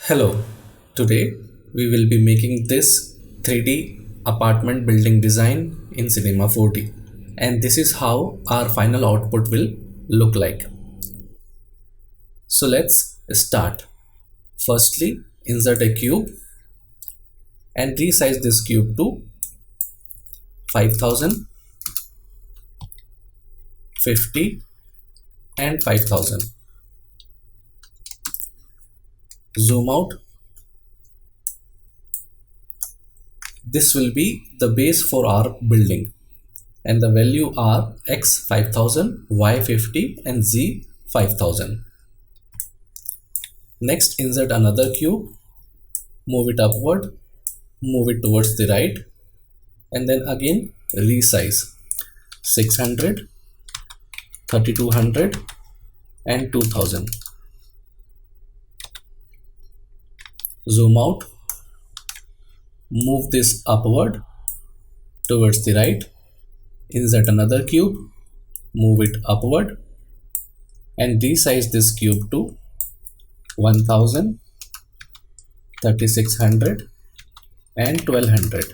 Hello, today we will be making this 3D apartment building design in Cinema 4D, and this is how our final output will look like. So let's start. Firstly, insert a cube and resize this cube to 5000, 50 and 5000. Zoom out. This will be the base for our building and the value are x 5000, y 50 and z 5000. Next, insert another cube, move it upward, move it towards the right, and then again resize 600, 3200 and 2000. Zoom out, move this upward towards the right, insert another cube, move it upward and resize this cube to 1000, 3600 and 1200.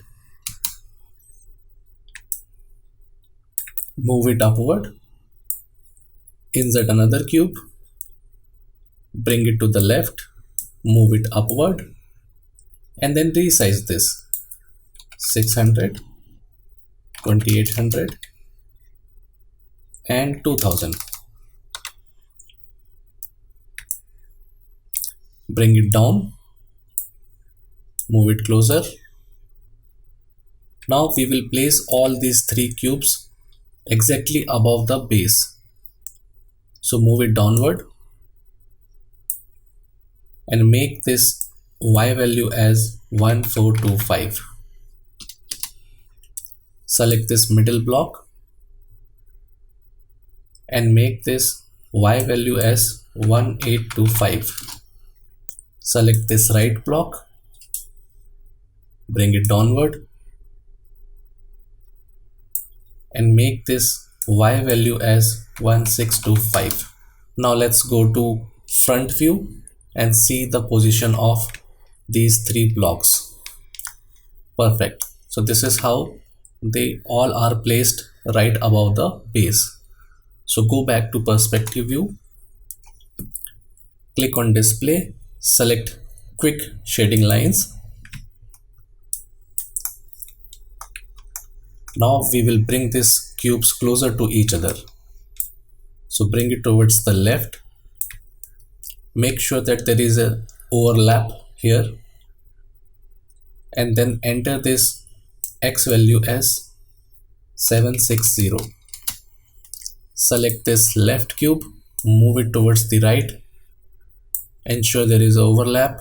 Move it upward, insert another cube, bring it to the left, move it upward and then resize this 600, 2800 and 2000. Bring it down, move it closer. Now we will place all these three cubes exactly above the base. So move it downward and make this y value as 1425. Select this middle block and make this y value as 1825. Select this right block, bring it downward and make this y value as 1625. Now let's go to front view and see the position of these three blocks. Perfect. So this is how they all are placed right above the base. So go back to perspective view, click on display, select quick shading lines. Now we will bring these cubes closer to each other. So bring it towards the left. Make sure that there is a overlap here and then enter this x value as 760. Select this left cube, move it towards the right, ensure there is overlap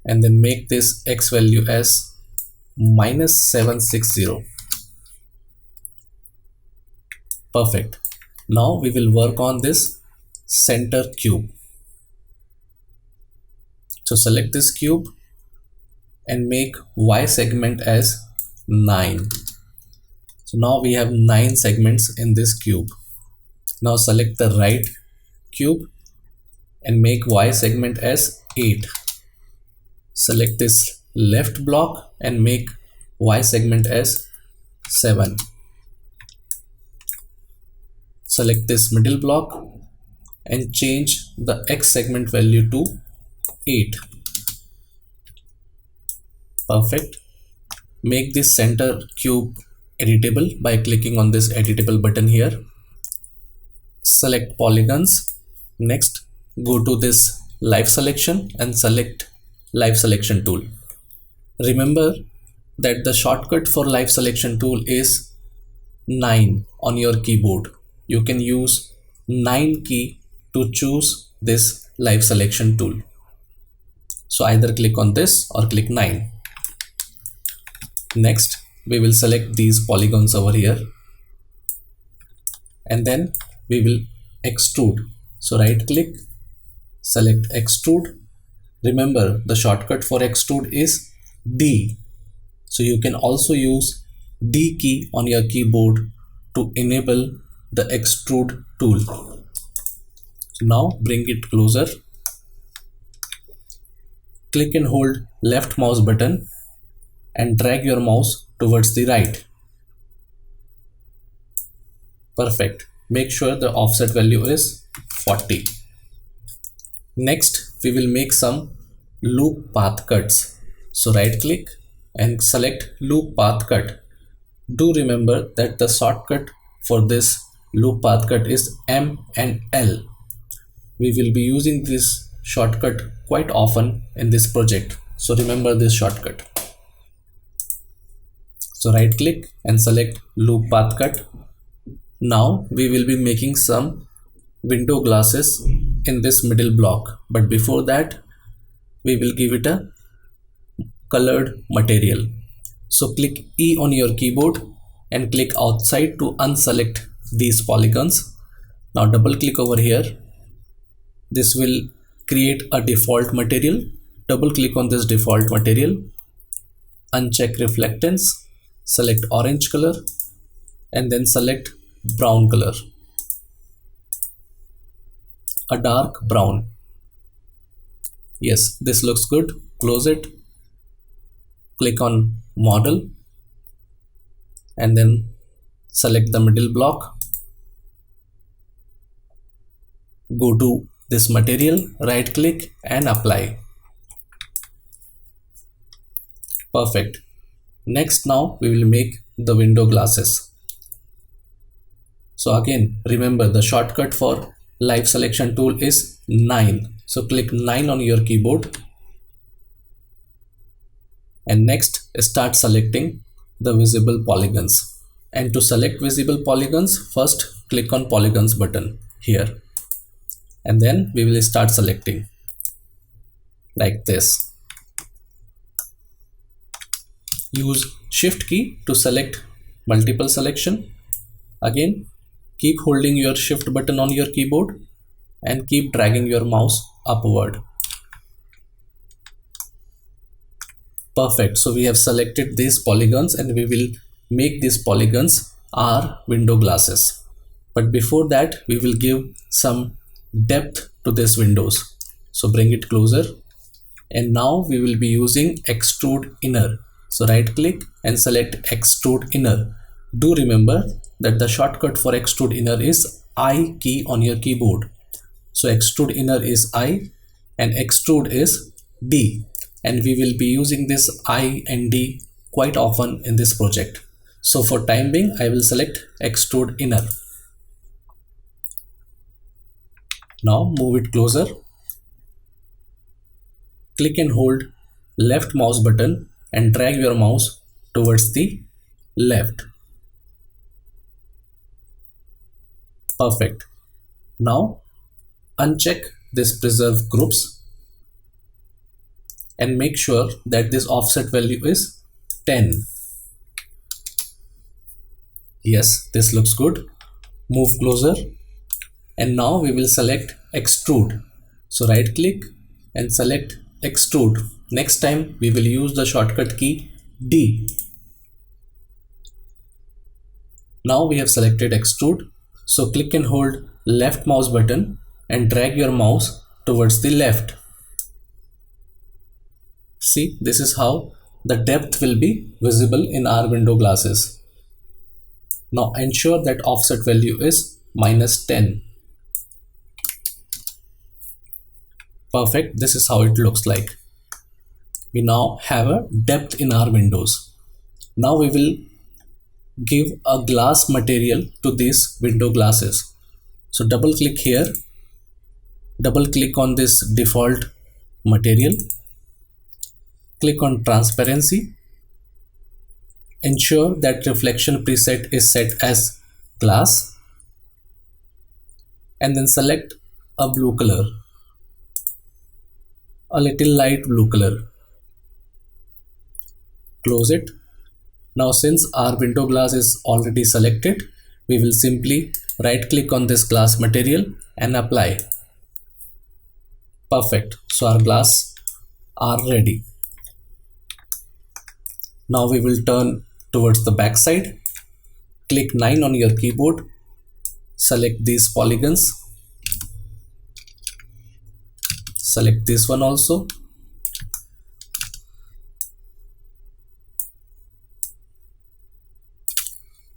and then make this x value as minus 760. Perfect. Now we will work on this center cube. So select this cube and make y segment as 9. So now we have 9 segments in this cube. Now select the right cube and make y segment as 8. Select this left block and make y segment as 7. Select this middle block and change the x segment value to 8. Perfect. Make this center cube editable by clicking on this editable button here. Select polygons. Next, go to this live selection and select live selection tool. Remember that the shortcut for live selection tool is 9 on your keyboard. You can use 9 key to choose this live selection tool. So either click on this or click 9. Next, we will select these polygons over here and then we will extrude. So right click, select extrude. Remember the shortcut for extrude is D. So you can also use D key on your keyboard to enable the extrude tool. So now bring it closer click and hold left mouse button and drag your mouse towards the right. Perfect. Make sure the offset value is 40. Next, we will make some loop path cuts. So right click and select loop path cut. Do remember that the shortcut for this loop path cut is M and L. We will be using this shortcut quite often in this project. So remember this shortcut. So right click and select loop path cut. Now we will be making some window glasses in this middle block, but before that we will give it a colored material. So click E on your keyboard and click outside to unselect these polygons. Now double click over here. This will create a default material. Double click on this default material, uncheck reflectance, select orange color and then select brown color, a dark brown. Yes, this looks good. Close it, click on model and then select the middle block. Go to this material, right click and apply. Perfect. Next, now we will make the window glasses. So again, remember the shortcut for live selection tool is 9. So click 9 on your keyboard and next start selecting the visible polygons. And to select visible polygons, first click on polygons button here and then we will start selecting like this. Use shift key to select multiple selection. Again, keep holding your shift button on your keyboard and keep dragging your mouse upward. Perfect. So we have selected these polygons and we will make these polygons our window glasses. But before that, we will give some depth to these windows. So bring it closer and now we will be using extrude inner. So right click and select extrude inner. Do remember that the shortcut for extrude inner is I key on your keyboard. So extrude inner is I and extrude is D, and we will be using this I and D quite often in this project. So for time being, I will select extrude inner. Now move it closer. Click and hold left mouse button and drag your mouse towards the left. Perfect. Now uncheck this preserve groups and make sure that this offset value is 10. Yes, this looks good. Move closer and now we will select extrude. So right click and select extrude. Next time we will use the shortcut key D. Now we have selected extrude. So click and hold left mouse button and drag your mouse towards the left. See, this is how the depth will be visible in our window glasses. Now ensure that offset value is -10. Perfect. This is how it looks like. We now have a depth in our windows. Now we will give a glass material to these window glasses. So double click here, double click on this default material, click on transparency, ensure that reflection preset is set as glass and then select a blue color, a little light blue color. Close it. Now since our window glass is already selected, we will simply right click on this glass material and apply. Perfect. So our glass are ready. Now we will turn towards the back side. Click 9 on your keyboard. Select these polygons. Select this one also.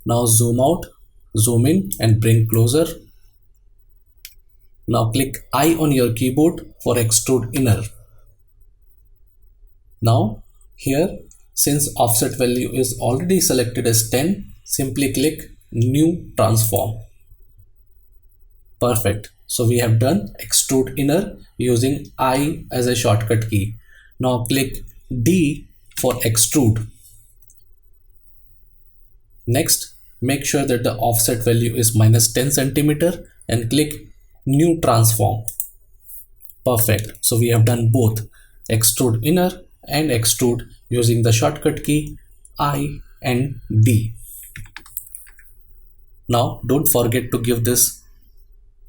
Now zoom out, zoom in and bring closer. Now click I on your keyboard for extrude inner. Now here, since offset value is already selected as 10, simply click new transform. Perfect. So we have done extrude inner using I as a shortcut key. Now click D for extrude. Next, make sure that the offset value is -10 cm and click new transform. Perfect. So we have done both extrude inner and extrude using the shortcut key I and D. Now don't forget to give this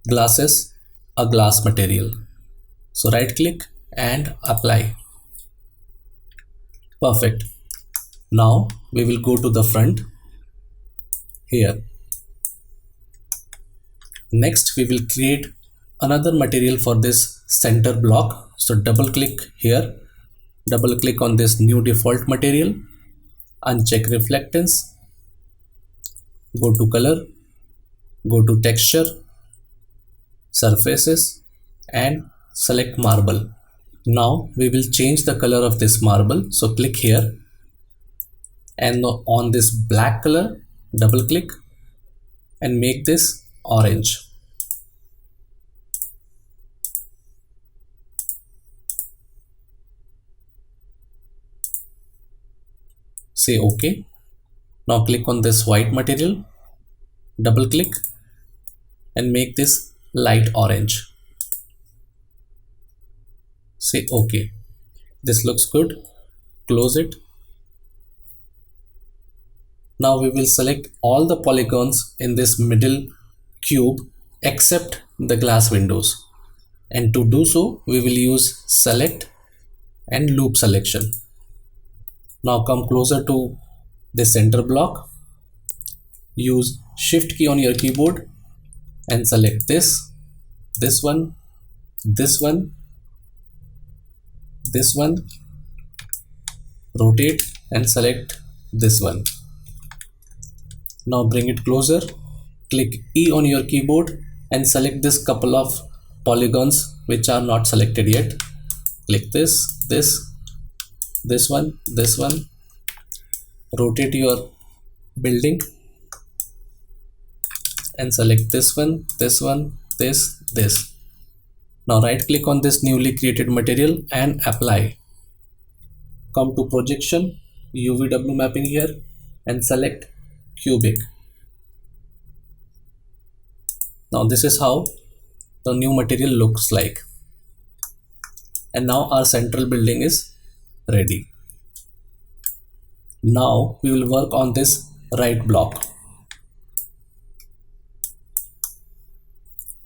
glasses a glass material. So right click and apply. Perfect. Now we will go to the front here. Next we will create another material for this center block. So double click here, double click on this new default material, uncheck reflectance, go to color, go to texture, surfaces and select marble. Now we will change the color of this marble. So click here and on this black color, double click and make this orange. Say OK. Now click on this white material, double click and make this light orange. Say OK. This looks good. Close it. Now we will select all the polygons in this middle cube except the glass windows. And to do so, we will use select and loop selection. Now come closer to the center block. Use Shift key on your keyboard and select this one, this one, this one, rotate and select this one. Now bring it closer, click E on your keyboard and select this couple of polygons which are not selected yet. Click this one, rotate your building and select this one, this. Now right click on this newly created material and apply. Come to projection, UVW mapping here and select cubic. Now this is how the new material looks like. And now our central building is ready. Now we will work on this right block.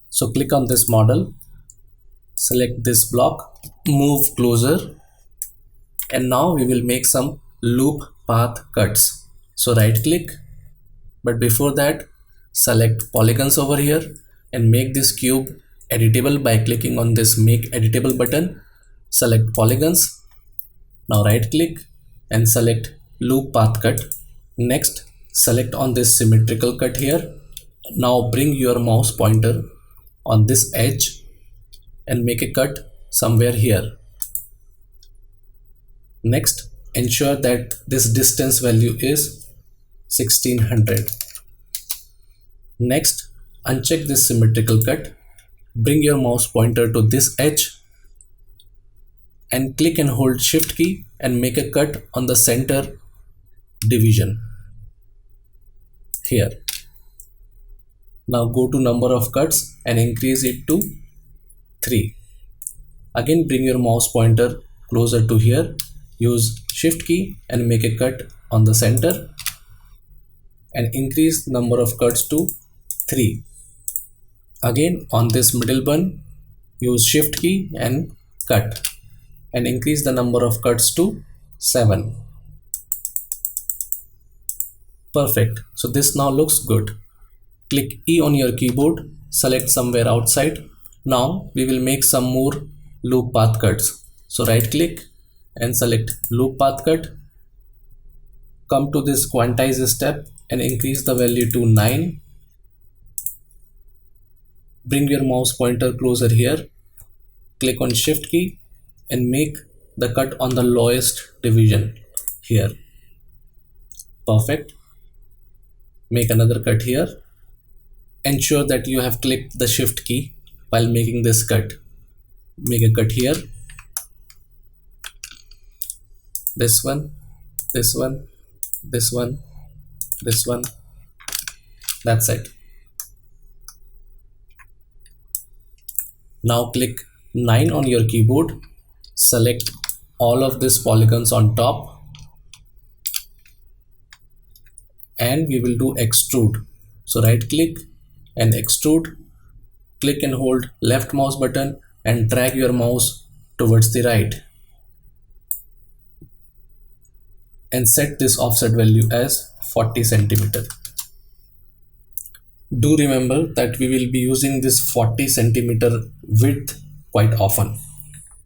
So click on this model, select this block, move closer, and now we will make some loop path cuts. So right click, but before that select polygons over here and make this cube editable by clicking on this make editable button. Select polygons. Now right click and select loop path cut. Next select on this symmetrical cut here. Now bring your mouse pointer on this edge and make a cut somewhere here. Next ensure that this distance value is 1600. Next uncheck this symmetrical cut, bring your mouse pointer to this edge and click and hold Shift key and make a cut on the center division here. Now go to number of cuts and increase it to 3. Again bring your mouse pointer closer to here, use Shift key and make a cut on the center and increase number of cuts to 3. Again on this middle one, use Shift key and cut and increase the number of cuts to 7. Perfect. So this now looks good. Click E on your keyboard, select somewhere outside. Now we will make some more loop path cuts. So right click and select loop path cut. Come to this quantize step and increase the value to 9. Bring your mouse pointer closer here, click on shift key and make the cut on the lowest division here. Perfect. Make another cut here. Ensure that you have clicked the shift key while making this cut. Make a cut here. This one, this one, this one, this one. That's it. Now click 9 on your keyboard. Select all of these polygons on top. And we will do extrude. So right click and extrude. Click and hold left mouse button and drag your mouse towards the right. And set this offset value as 40 centimeter. Do remember that we will be using this 40 centimeter width quite often.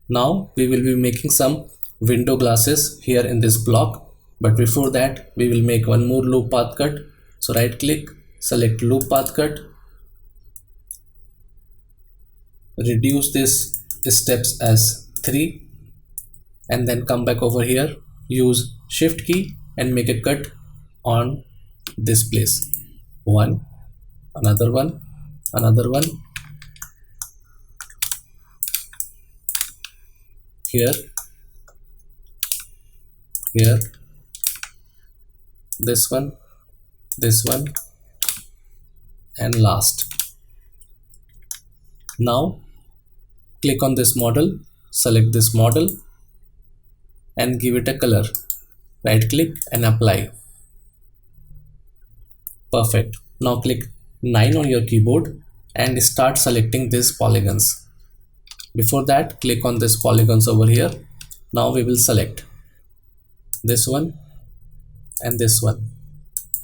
Now we will be making some window glasses here in this block, but before that we will make one more loop path cut. So right click, select loop path cut, reduce this steps as 3 and then come back over here, use shift key and make a cut on this place. One, another one, another one, here, here, this one, and last. Now click on this model, select this model and give it a color. Right click and apply. Perfect. Now click 9 on your keyboard and start selecting these polygons. Before that, click on this polygons over here. Now we will select this one and this one,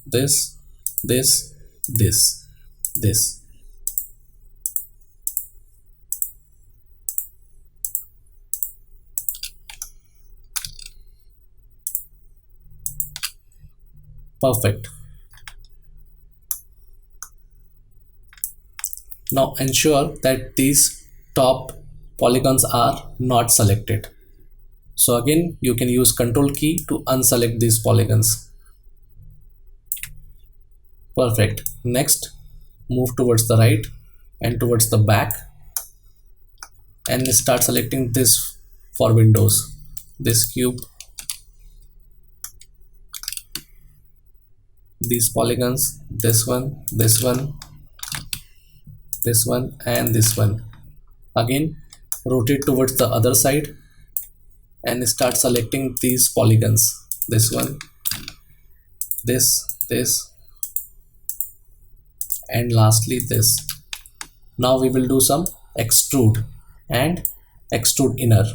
this. Perfect. Now ensure that these top polygons are not selected. So again, you can use Ctrl key to unselect these polygons. Perfect. Next, move towards the right and towards the back and start selecting this for windows. This cube, these polygons, this one, this one, this one and this one. Again, rotate towards the other side and start selecting these polygons. This one, this, and lastly this. Now we will do some extrude and extrude inner.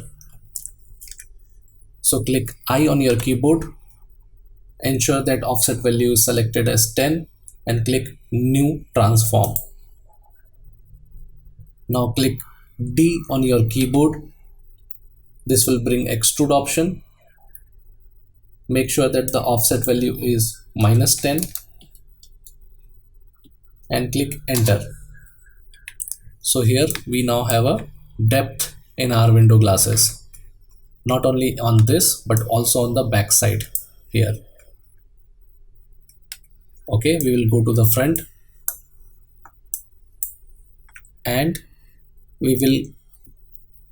So click I on your keyboard, ensure that offset value is selected as 10 and click new transform. Now click D on your keyboard. This will bring extrude option. Make sure that the offset value is -10 and click enter. So here we now have a depth in our window glasses, not only on this but also on the back side here. Okay, we will go to the front and we will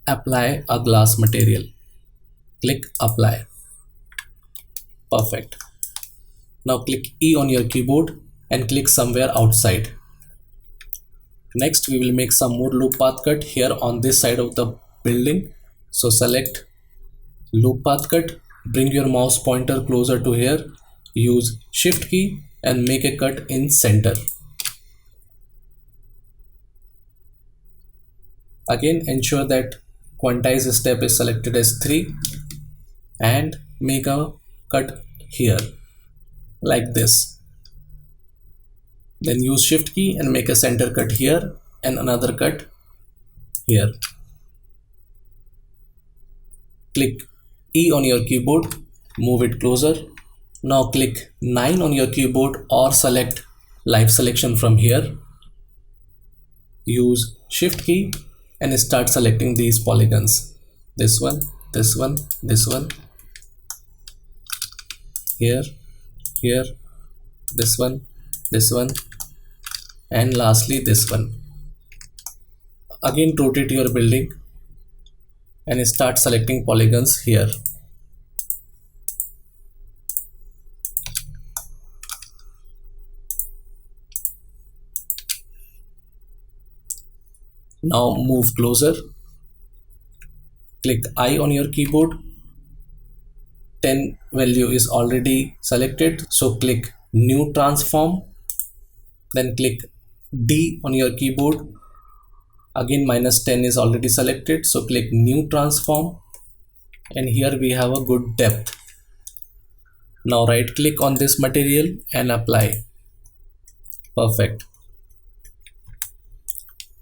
apply a glass material. Click apply. Perfect. Now click E on your keyboard and click somewhere outside. Next we will make some more loop path cut here on this side of the building. So select loop path cut, bring your mouse pointer closer to here, use shift key and make a cut in center. Again, ensure that quantize step is selected as 3 and make a cut here like this. Then use shift key and make a center cut here and another cut here. Click E on your keyboard, move it closer Now click 9 on your keyboard or select live selection from here. Use shift key and start selecting these polygons. This one, this one, this one, here, here, this one, and lastly this one. Again rotate your building and start selecting polygons here. Now move closer. Click I on your keyboard. 10 value is already selected, so click new transform. Then click D on your keyboard. Again -10 is already selected, so click new transform, and here we have a good depth. Now right click on this material and apply. Perfect.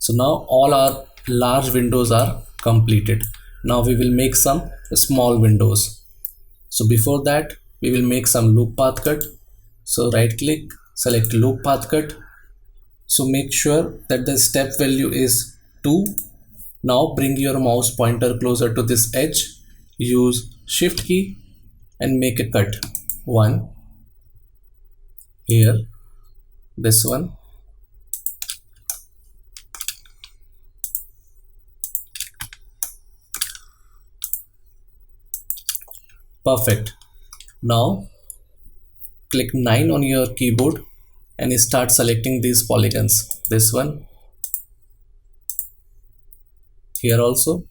So now all our large windows are completed. Now we will make some small windows. So before that we will make some loop path cut. So right click, select loop path cut. So make sure that the step value is 2. Now bring your mouse pointer closer to this edge. Use shift key and make a cut. 1 here, this one, perfect. Now click 9 on your keyboard and start selecting these polygons. This one, here also,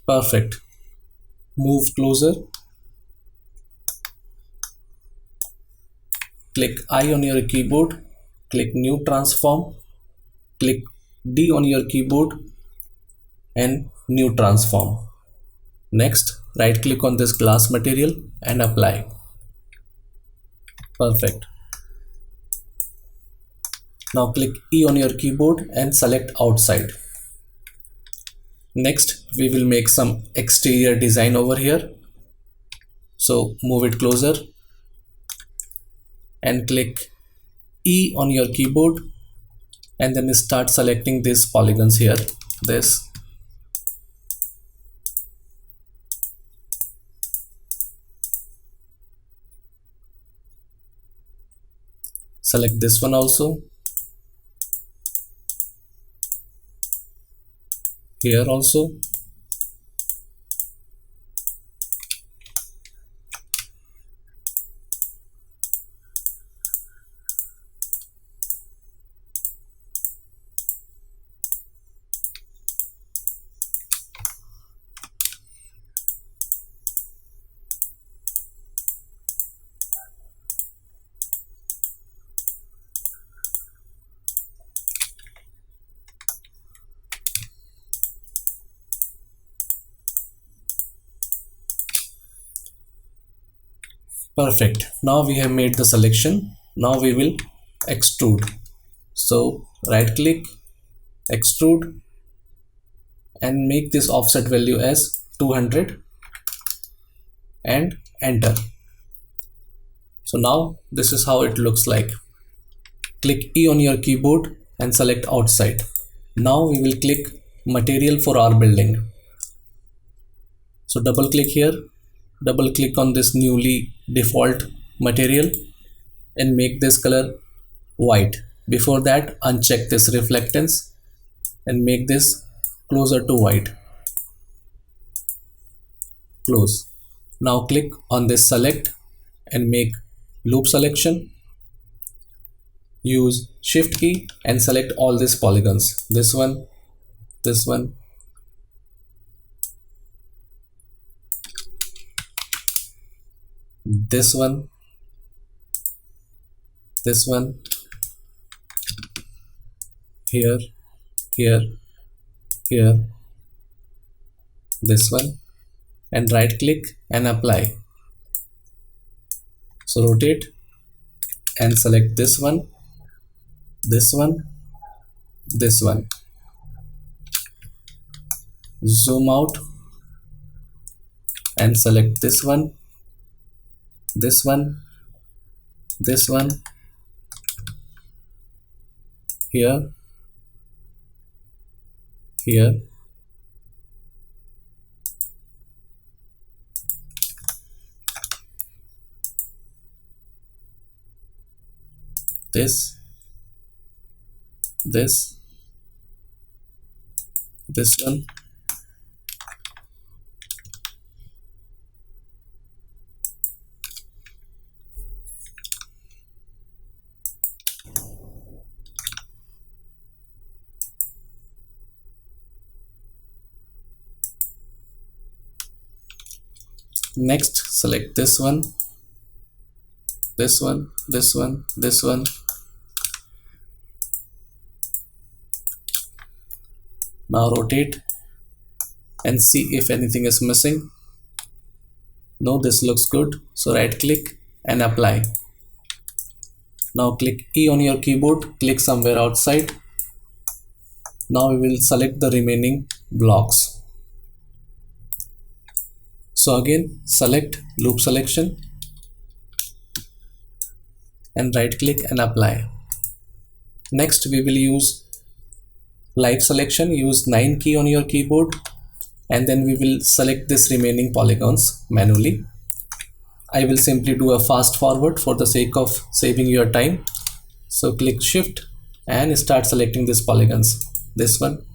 perfect. Move closer. Click I on your keyboard, click new transform, click D on your keyboard and new transform. Next, right click on this glass material and apply. Perfect. Now click E on your keyboard and select outside. Next, we will make some exterior design over here. So move it closer and click E on your keyboard and then start selecting these polygons here. This, select this one also, here also, perfect. Now we have made the selection. Now we will extrude. So right click, extrude and make this offset value as 200 and enter. So now this is how it looks like. Click E on your keyboard and select outside. Now we will click material for our building. So double click here, double click on this newly default material and make this color white. Before that, uncheck this reflectance and make this closer to white. Close. Now click on this select and make loop selection. Use shift key and select all these polygons. This one, this one, this one, this one, here, here, here, this one, and right click and apply. So rotate and select this one this one, this one. Zoom out and select this one, this one, this one, here, here, this, this one. Next, select this one, this one, this one, this one. Now rotate and see if anything is missing. No, this looks good. So right click and apply. Now click E on your keyboard, click somewhere outside. Now we will select the remaining blocks. So again, select loop selection and right click and apply. Next we will use light selection. Use 9 key on your keyboard and then we will select this remaining polygons manually. I will simply do a fast forward for the sake of saving your time. So click shift and start selecting these polygons. This one,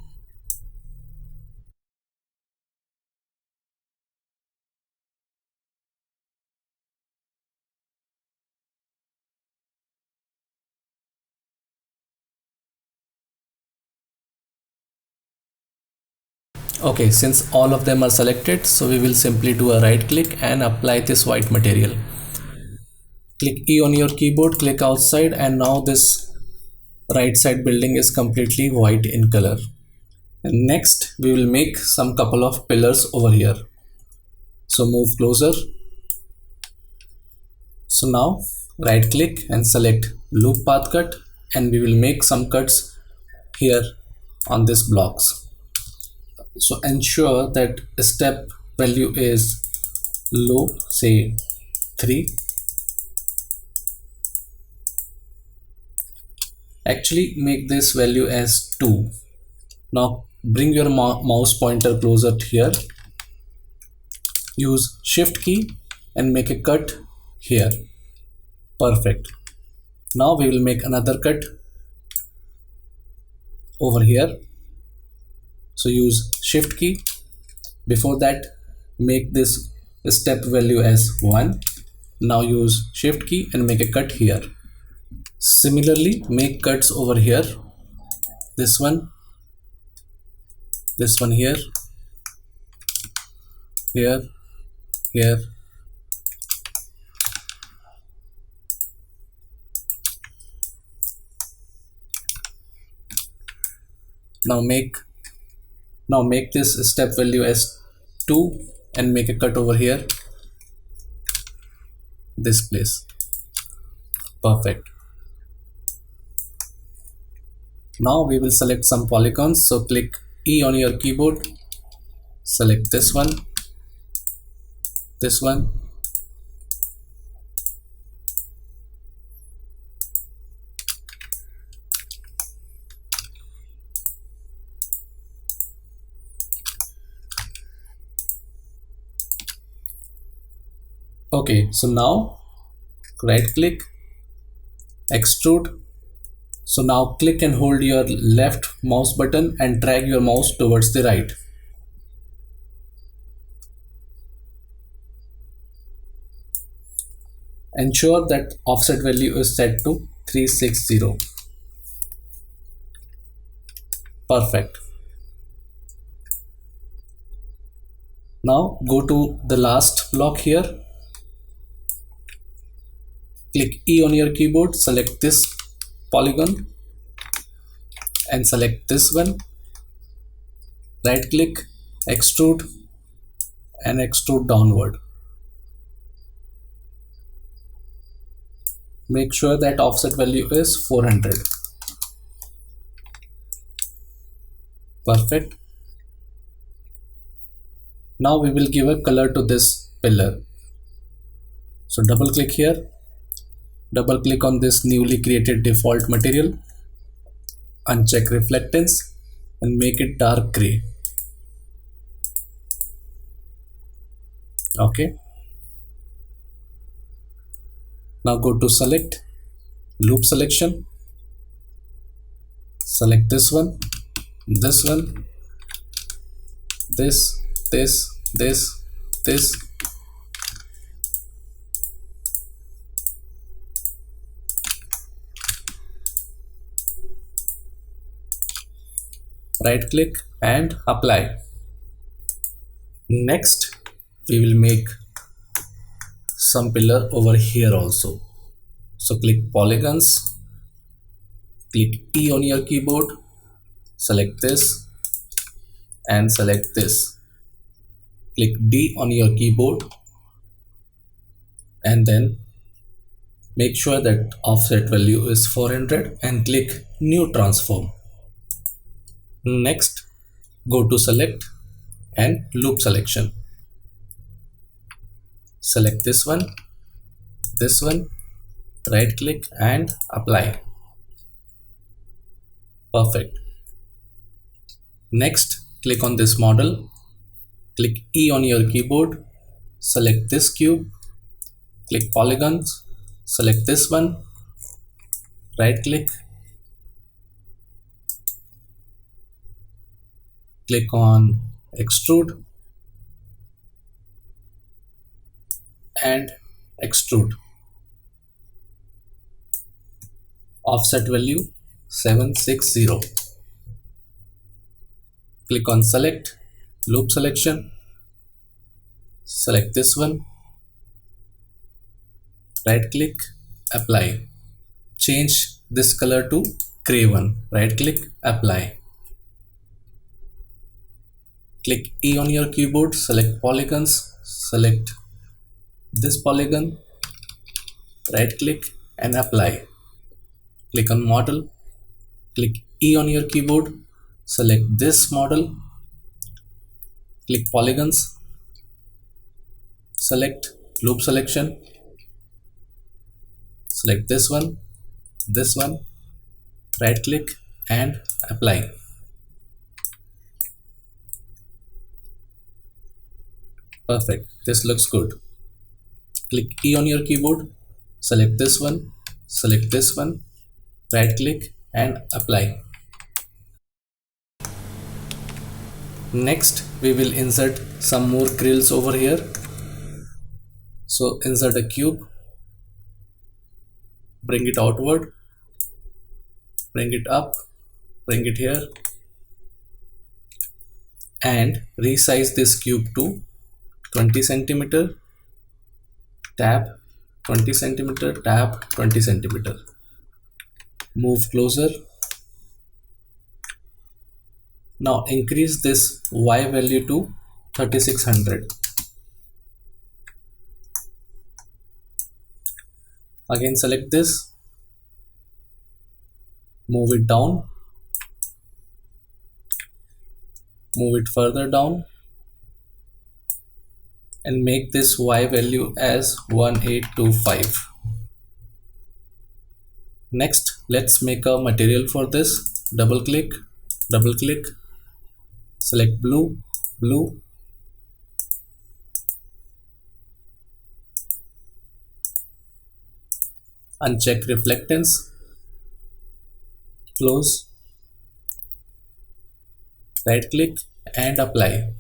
okay, since all of them are selected, so we will simply do a right click and apply this white material. Click E on your keyboard, click outside, and now this right side building is completely white in color. And next we will make some couple of pillars over here. So move closer. So now right click and select loop path cut and we will make some cuts here on these blocks. So ensure that step value is low, say 3. Actually make this value as 2. Now bring your mouse pointer closer to here. Use shift key and make a cut here. Perfect. Now we will make another cut over here. So use shift key. Before that, make this step value as 1. Now use shift key and make a cut here. Similarly, make cuts over here. This one here, here, here. Now make this step value as 2 and make a cut over here, this place. Perfect. Now we will select some polygons. So click E on your keyboard, select this one, this one, okay. So now right click, extrude. So now click and hold your left mouse button and drag your mouse towards the right. Ensure that offset value is set to 360. Perfect. Now go to the last block here. Click E on your keyboard, select this polygon and select this one. Right click, extrude and extrude downward. Make sure that offset value is 400. Perfect. Now we will give a color to this pillar. So double click here, double click on this newly created default material, uncheck reflectance and make it dark gray. Okay. Now go to select, loop selection, select this one, this, this. Right click and apply. Next, we will make some pillar over here also. So click polygons, click E on your keyboard, select this and select this. Click D on your keyboard and then make sure that offset value is 400 and click new transform. Next, go to select and loop selection. Select this one, right click and apply. Perfect. Next, click on this model, click E on your keyboard, select this cube, click polygons, select this one, right click, click on extrude and extrude. Offset value 760. Click on select, loop selection, select this one, right click, apply. Change this color to gray one, right click, apply. Click E on your keyboard, select polygons, select this polygon, right click and apply. Click on model, click E on your keyboard, select this model, click polygons, select loop selection, select this one, right click and apply. Perfect, this looks good. Click E on your keyboard, select this one, right click and apply. Next, we will insert some more grills over here. So insert a cube, bring it outward, bring it up, bring it here and resize this cube to 20 centimeter, tab 20 centimeter, tab 20 centimeter. Move closer. Now increase this Y value to 3600. Again select this, move it down, move it further down and make this Y value as 1825. Next, let's make a material for this. Double click, select blue, uncheck reflectance, close, right click and apply.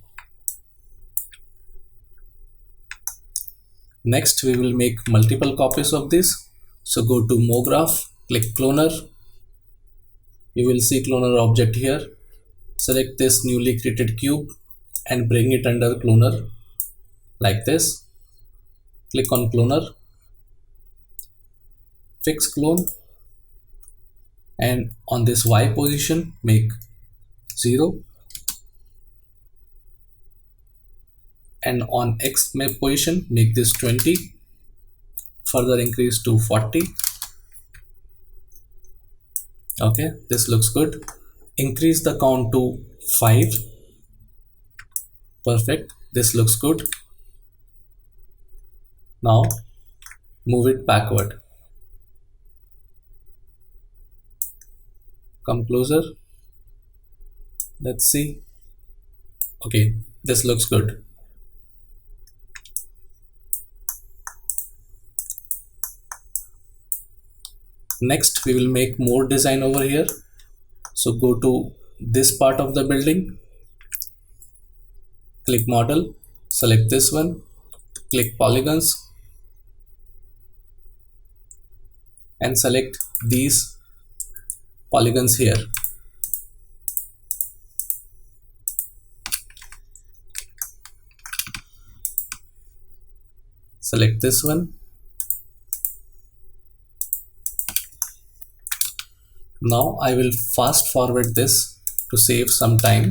Next, we will make multiple copies of this. So go to MoGraph, click cloner. You will see cloner object here. Select this newly created cube and bring it under cloner like this. Click on cloner, fix clone and on this Y position make 0 and on X position make this 20, further increase to 40. Okay, this looks good. Increase the count to 5. Perfect. This looks good. Now move it backward. Come closer. Let's see. Okay, this looks good. Next, we will make more design over here. So go to this part of the building, click model, select this one, click polygons, and select these polygons here. Select this one. Now I will fast forward this to save some time.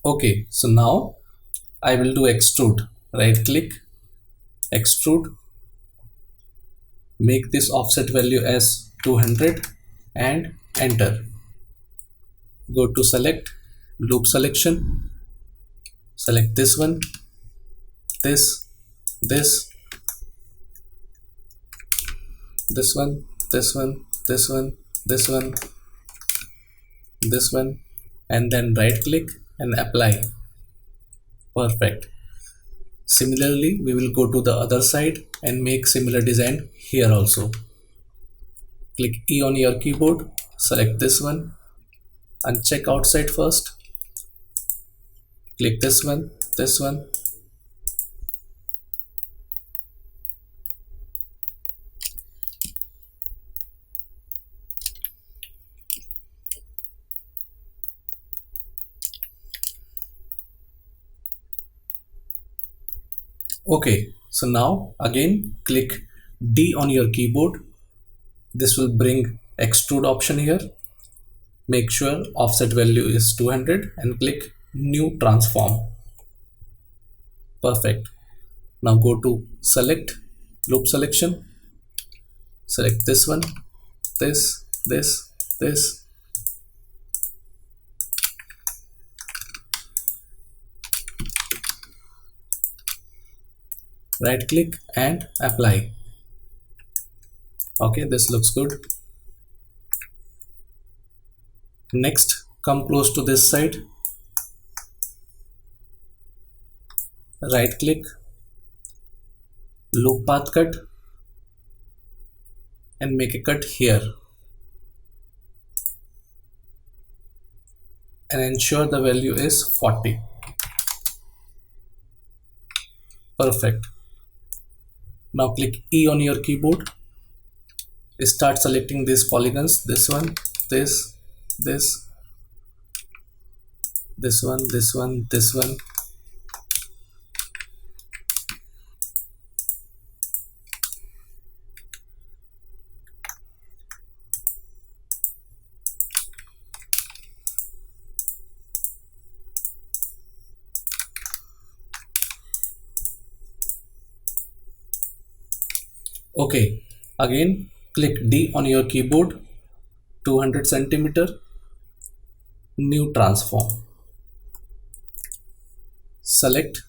Okay, so now I will do extrude. Right click, extrude, make this offset value as 200 and enter. Go to select, loop selection, select this one, this one, this one, this one, this one, and then right click and apply. Perfect. Similarly, we will go to the other side and make similar design here also. Click E on your keyboard, select this one, uncheck outside first, click this one, Okay, so now again click D on your keyboard. This will bring extrude option here. Make sure offset value is 200 and click new transform. Perfect. Now go to select, loop selection, select this one, this, right click and apply. Okay, this looks good. Next, come close to this side, right click, loop path cut, and make a cut here, and ensure the value is 40. Perfect. Now click E on your keyboard, start selecting these polygons, this one, this one. Okay, again click D on your keyboard, 200 centimeter, new transform. Select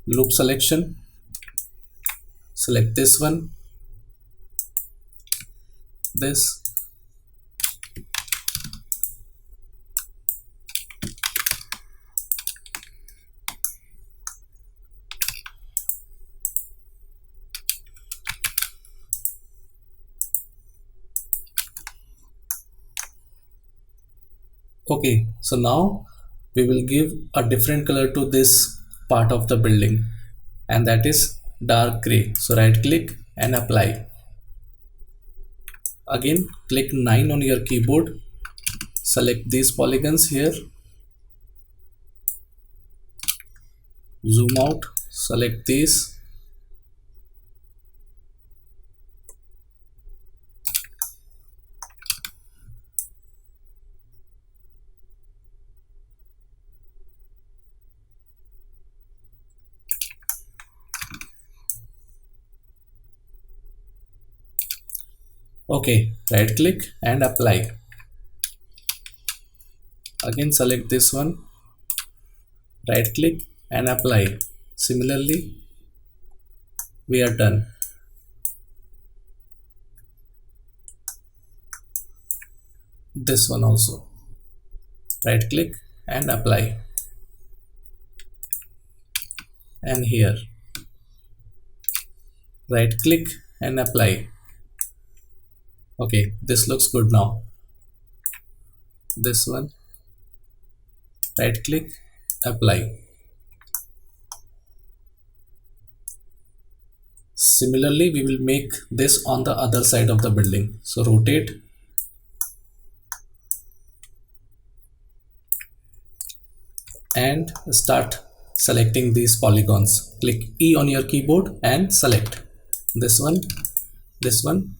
loop selection, select this one, this, Okay, so now we will give a different color to this part of the building, and that is dark gray. So right click and apply. Again click 9 on your keyboard, select these polygons here, zoom out, select these, Okay, right click and apply. Again select this one, right click and apply. Similarly, we are done. This one also, right click and apply. And here, right click and apply. Okay, this looks good now. This one, right click, apply. Similarly, we will make this on the other side of the building. So rotate and start selecting these polygons. Click E on your keyboard and select this one, this one.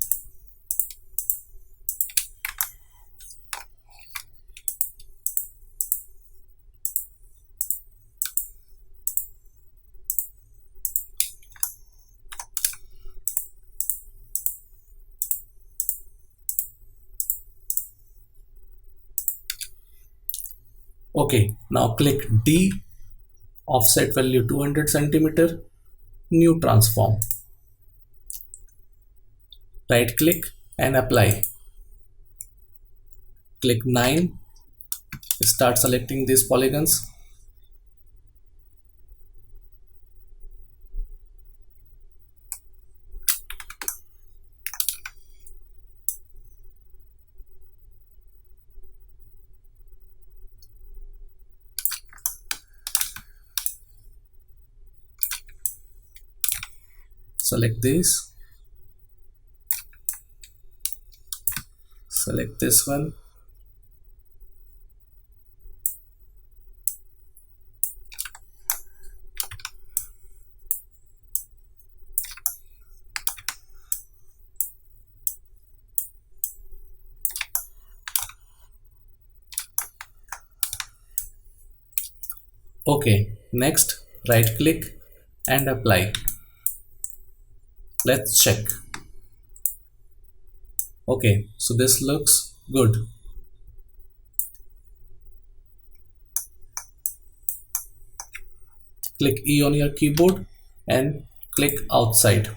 Okay, now click D, offset value 200 centimeter, new transform. Right click and apply. Click 9, start selecting these polygons. Select this, select this one. Okay, next right click and apply. Let's check. Okay, so this looks good. Click E on your keyboard and click outside.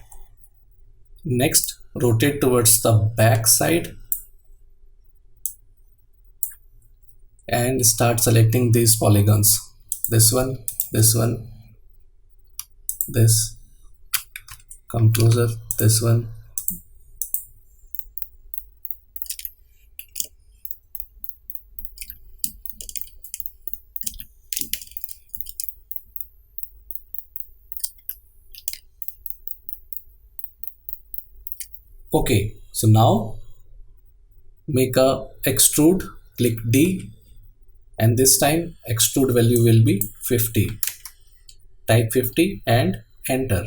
Next, rotate towards the back side and start selecting these polygons. This one, this one, this. Come closer, this one. Okay, so now make a extrude, click D, and this time extrude value will be 50. Type 50 and enter.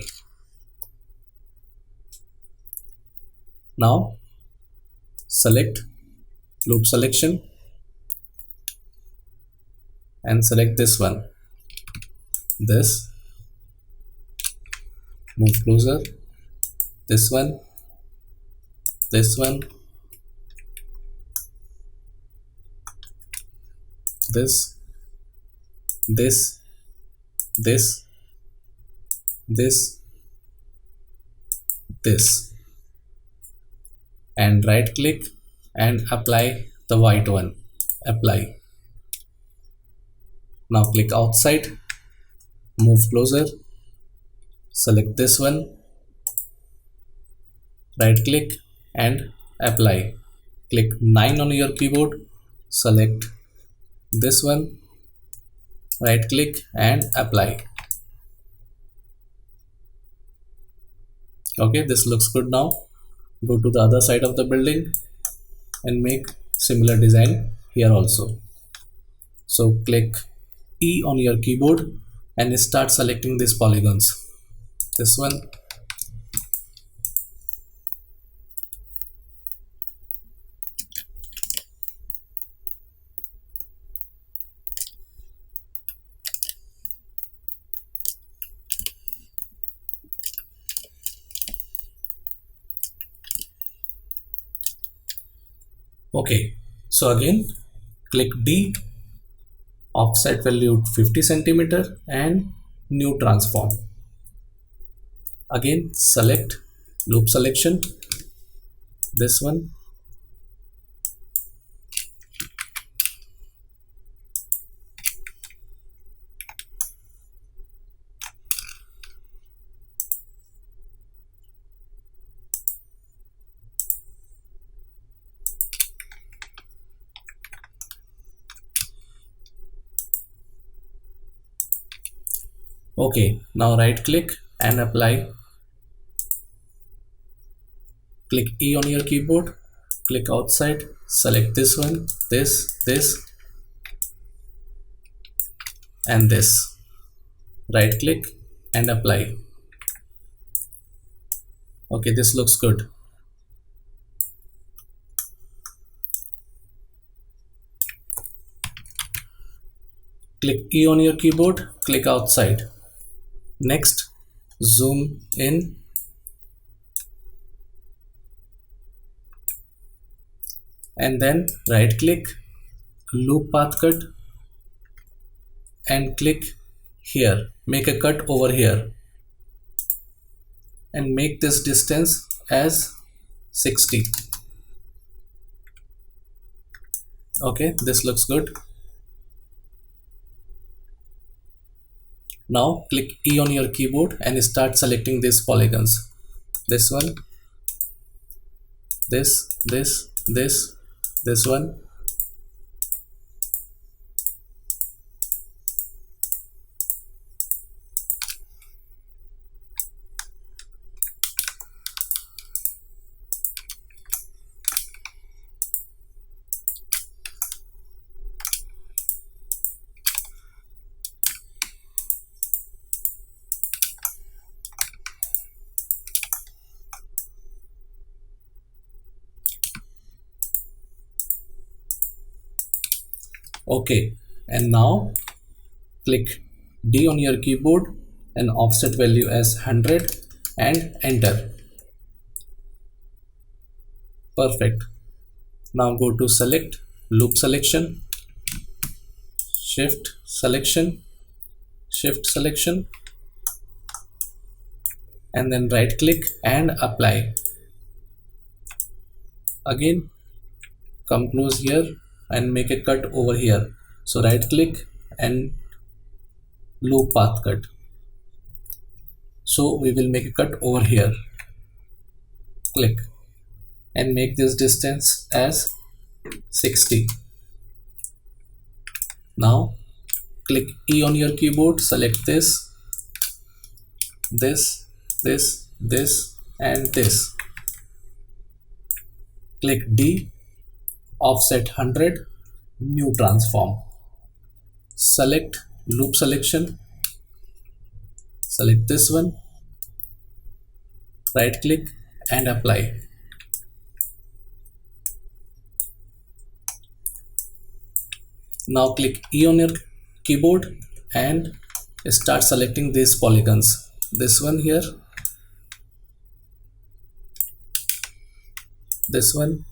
Now select loop selection and select this one, this, move closer, this one, this one, this, this, this, this, and right click and apply the white one. Apply. Now click outside, move closer, select this one, right click and apply. Click 9 on your keyboard, select this one, right click and apply. Okay, this looks good now. Go to the other side of the building and make similar design here also. So click E on your keyboard and start selecting these polygons. This one, Okay, so again click D, offset value 50 centimeter and new transform. Again select loop selection, this one. Okay, now right click and apply. Click E on your keyboard, click outside, select this one, this and this. Right click and apply. Okay, this looks good. Click E on your keyboard, click outside. Next, zoom in and then right click, loop path cut and click here. Make a cut over here and make this distance as 60. Okay, this looks good. Now click E on your keyboard and start selecting these polygons. This one, this one. Okay, and now click D on your keyboard and offset value as 100 and enter. Perfect. Now go to select, loop selection, shift selection, and then right click and apply. Again come close here and make a cut over here. So right click and loop path cut. So we will make a cut over here. Click and make this distance as 60. Now click E on your keyboard, select this and this. Click D, offset 100, new transform. Select loop selection, select this one, right click and apply. Now click E on your keyboard and start selecting these polygons. This one here, this one,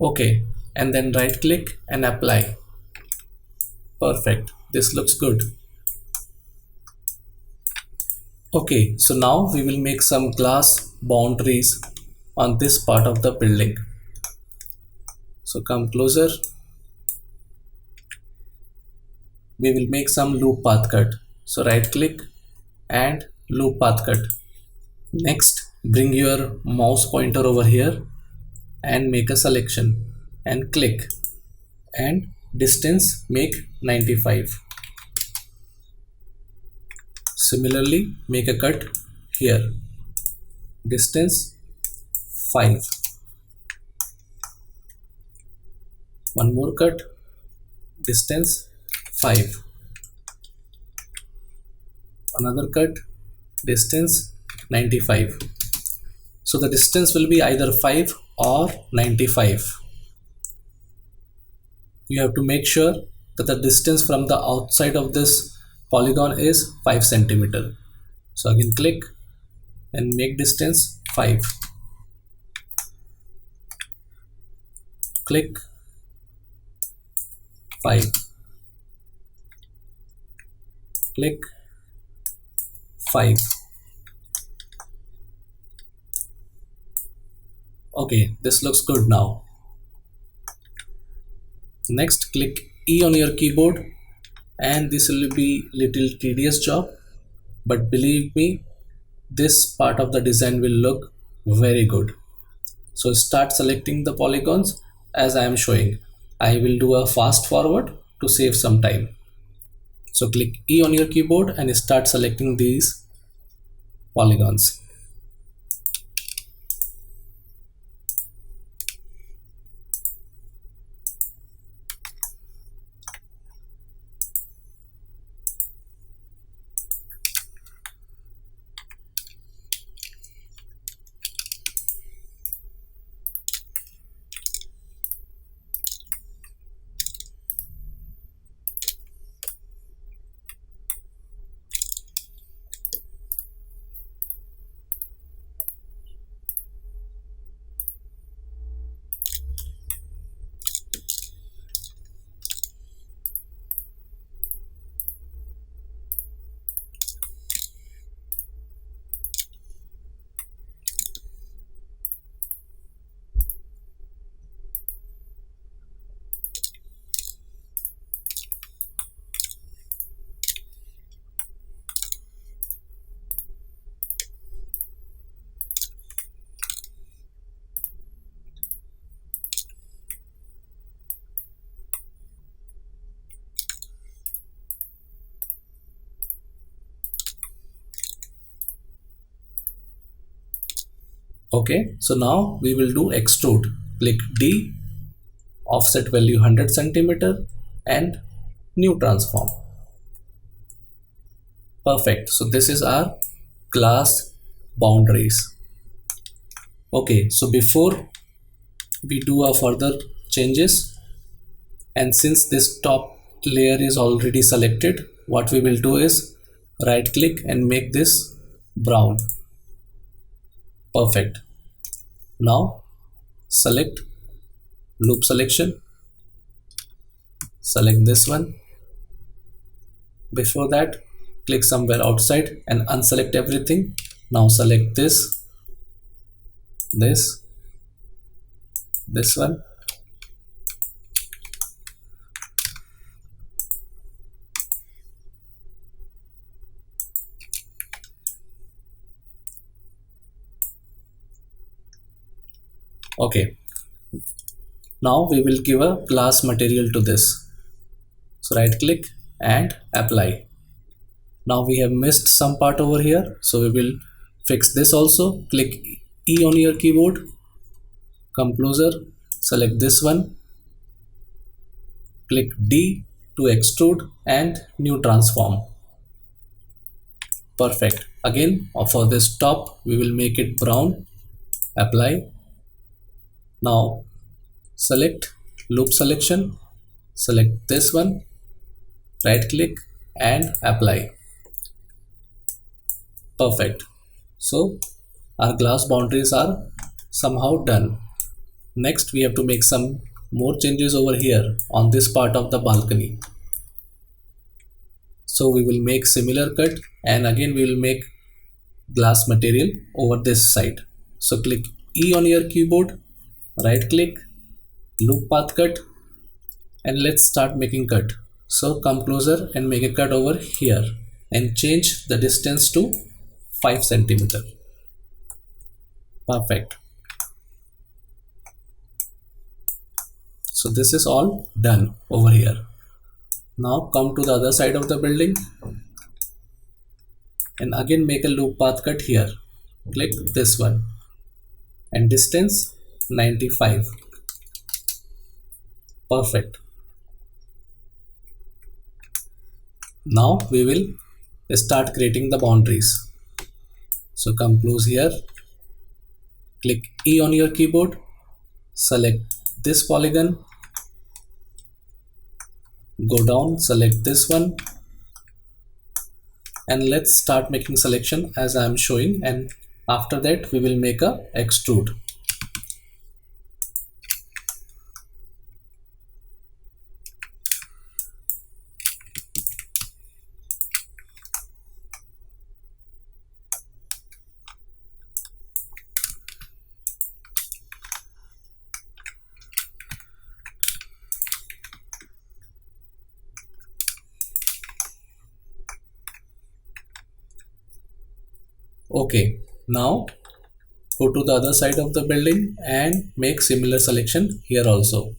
okay, and then right click and apply. Perfect, this looks good. Okay, so now we will make some glass boundaries on this part of the building. So come closer. We will make some loop path cut. So right click and loop path cut. Next, bring your mouse pointer over here and make a selection and click and distance make 95. Similarly, make a cut here, distance 5. One more cut, distance 5. Another cut, distance 95. So the distance will be either 5 or 95. You have to make sure that the distance from the outside of this polygon is 5 centimeter. So again click and make distance 5. Click 5. Click 5. Okay, this looks good now. Next, click E on your keyboard, and this will be little tedious job, but believe me, this part of the design will look very good. So start selecting the polygons as I am showing. I will do a fast forward to save some time. So click E on your keyboard and start selecting these polygons. Okay, so now we will do extrude. Click D, offset value 100 centimeter and new transform. Perfect. So this is our glass boundaries. Okay, so before we do our further changes, and since this top layer is already selected, what we will do is right click and make this brown. Perfect. Now select loop selection, select this one. Before that, click somewhere outside and unselect everything. Now select this one. Okay, now we will give a glass material to this. So right click and apply. Now we have missed some part over here, so we will fix this also. Click E on your keyboard, come closer, select this one, click D to extrude and new transform. Perfect. Again, for this top we will make it brown, apply. Now select loop selection, select this one, right click and apply. Perfect. So our glass boundaries are somehow done. Next we have to make some more changes over here on this part of the balcony. So we will make similar cut, and again we will make glass material over this side. So click E on your keyboard, right click, loop path cut, and let's start making cut. So come closer and make a cut over here and change the distance to 5 centimeter. Perfect. So this is all done over here. Now come to the other side of the building. and again make a loop path cut here. Click this one and distance 95. Perfect. Now we will start creating the boundaries. So come close here, click E on your keyboard, select this polygon, go down, select this one, and let's start making selection as I am showing, and after that we will make a extrude. Okay, now go to the other side of the building and make similar selection here also.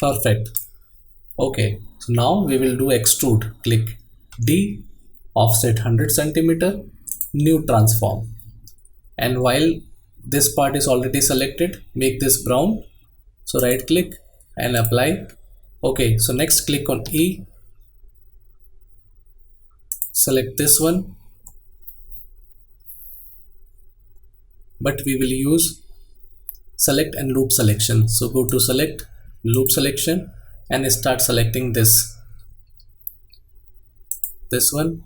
Perfect. Okay, so now we will do extrude. Click D, offset 100 centimeter, new transform. And while this part is already selected, make this brown. So right click and apply. Okay, so next click on E, select this one, but we will use select and loop selection. So go to select, loop selection, and start selecting this one,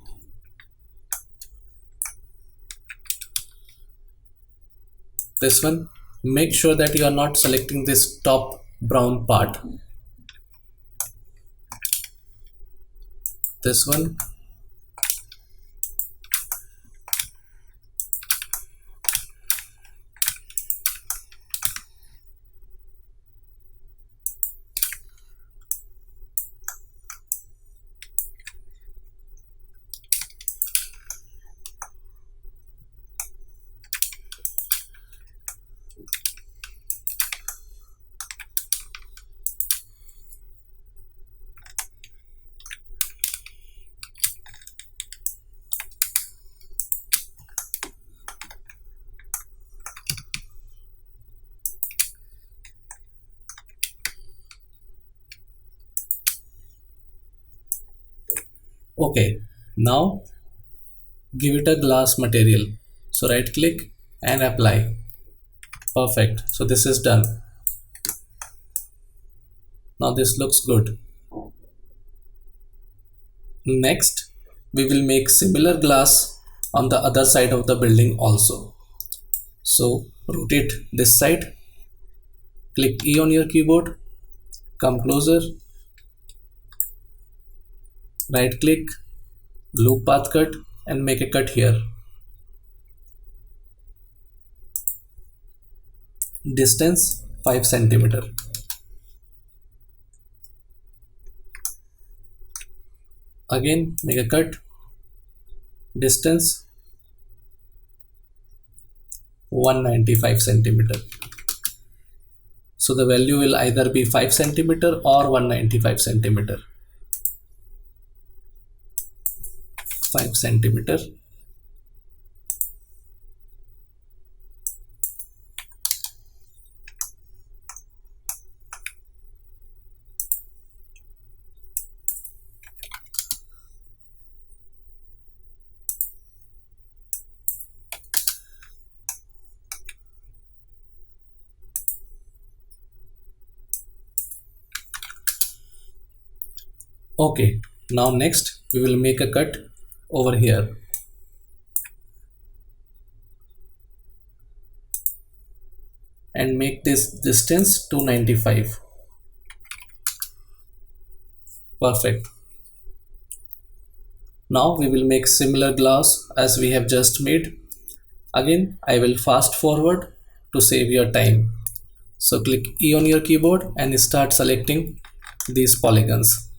this one. Make sure that you are not selecting this top brown part, this one, okay. Now give it a glass material. So right click and apply. Perfect. So this is done. Now this looks good. Next, we will make similar glass on the other side of the building also. So rotate this side, click E on your keyboard, come closer, right click, loop path cut, and make a cut here. Distance 5 centimeter. Again make a cut, distance 195 centimeter. So the value will either be 5 centimeter or 195 centimeter. 5 centimeter. Okay, now next we will make a cut over here. And make this distance 295. Perfect. Now we will make similar glass as we have just made. Again, I will fast forward to save your time. So click E on your keyboard and start selecting these polygons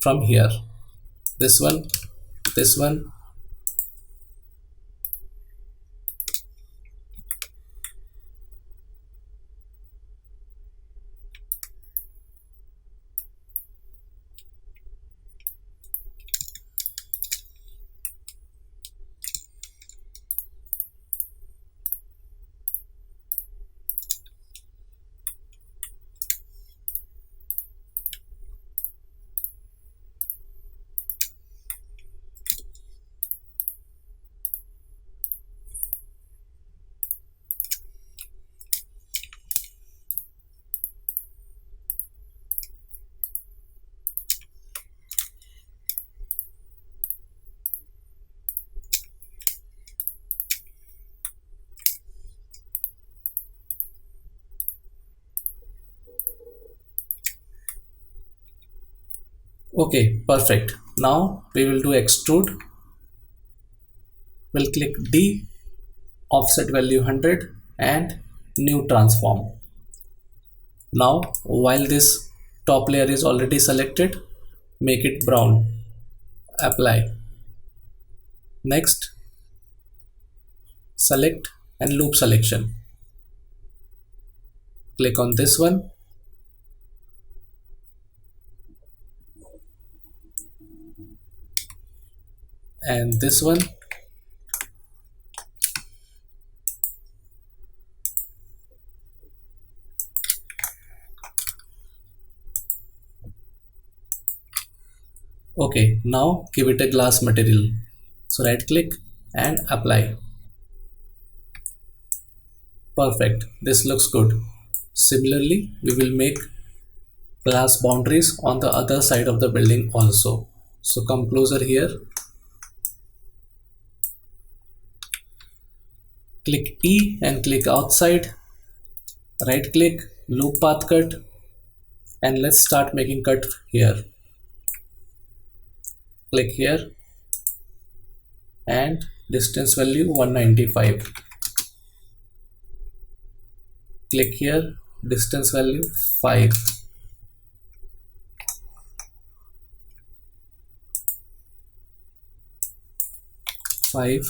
from here. This one, this one. Okay, perfect. Now we will do extrude. We'll click D, offset value 100 and new transform. Now while this top layer is already selected, make it brown. Apply. Next, select and loop selection. Click on this one and this one. Okay, now give it a glass material. So right click and apply. Perfect, this looks good. Similarly, we will make glass boundaries on the other side of the building also. So come closer here. Click E and click outside. Right click, loop path cut, and let's start making cut here. Click here and distance value 195. Click here, distance value 5. Five,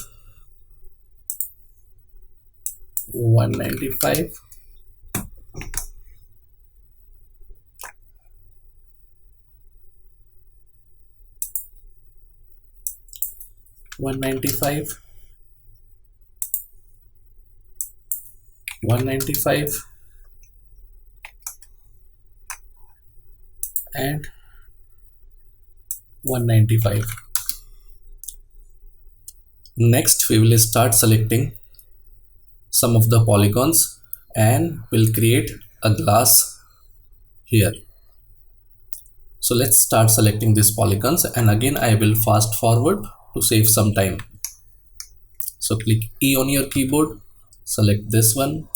195. One 195 and 195. Next we will start selecting some of the polygons and we'll create a glass here. So let's start selecting these polygons, and again I will fast forward to save some time. So click E on your keyboard, select this one,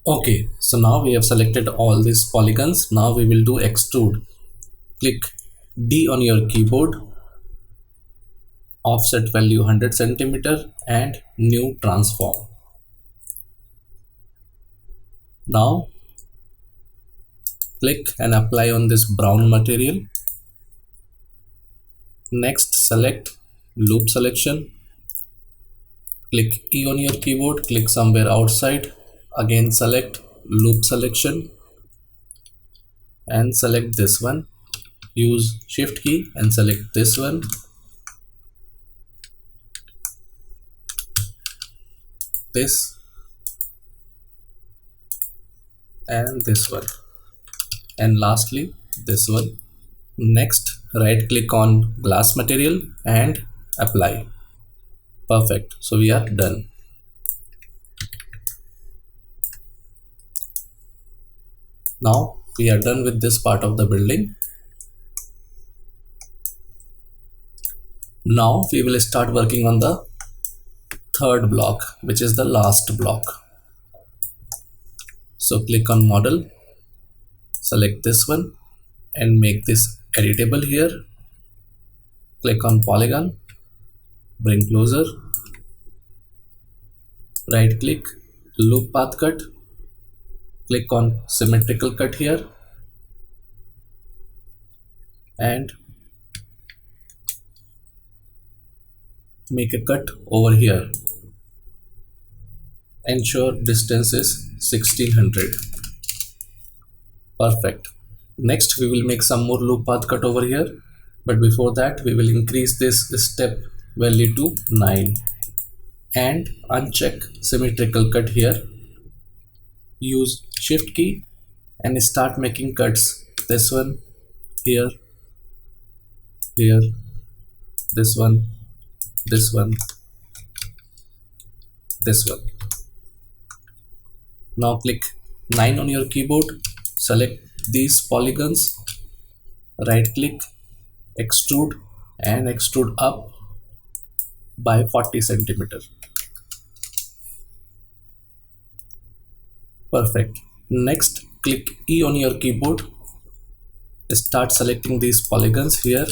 Okay, so now we have selected all these polygons. Now we will do extrude. Click D on your keyboard, offset value 100 centimeter and new transform. Now click and apply on this brown material. Next, select loop selection. Click E on your keyboard, click somewhere outside. Again select loop selection and select this one. Use shift key and select this one. This and this one. And lastly this one. Next, right click on glass material and apply. Perfect. So we are done. Now we are done with this part of the building. Now we will start working on the third block, which is the last block. So click on model, select this one and make this editable here. Click on polygon, bring closer, right click, loop path cut, click on symmetrical cut here and make a cut over here. Ensure distance is 1600. Perfect. Next we will make some more loop path cut over here, but before that we will increase this step value to 9 and uncheck symmetrical cut here. Use shift key and start making cuts. This one here, here, this one, this one, this one. Now click 9 on your keyboard, select these polygons, right click, extrude and extrude up by 40 centimeter. Perfect. Next, click E on your keyboard, start selecting these polygons here,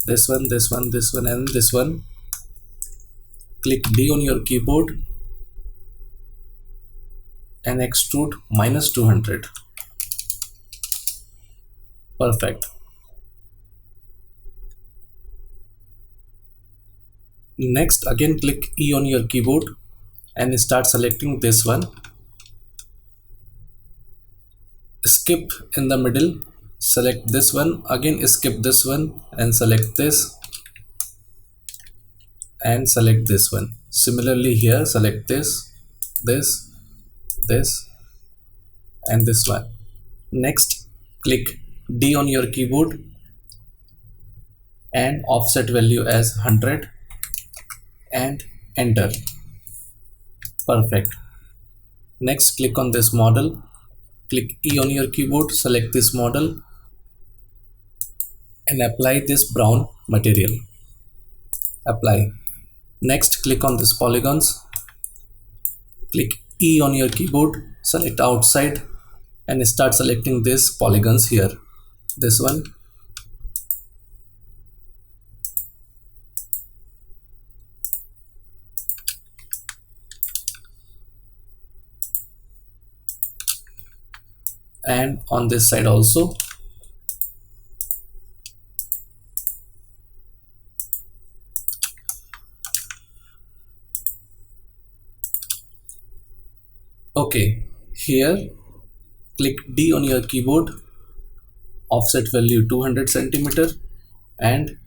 this one, this one, this one and this one. Click D on your keyboard and extrude -200. Perfect. Next, again click E on your keyboard and start selecting this one. Skip in the middle, select this one, again skip this one and select this and select this one. Similarly here, select this, this, this and this one. Next, click D on your keyboard and offset value as 100 and enter. Perfect. Next, click on this model, click E on your keyboard, select this model and apply this brown material. Apply. Next, click on these polygons, click E on your keyboard, select outside and start selecting these polygons here. This one, and on this side also. Okay, here click D on your keyboard, offset value 200 centimeter and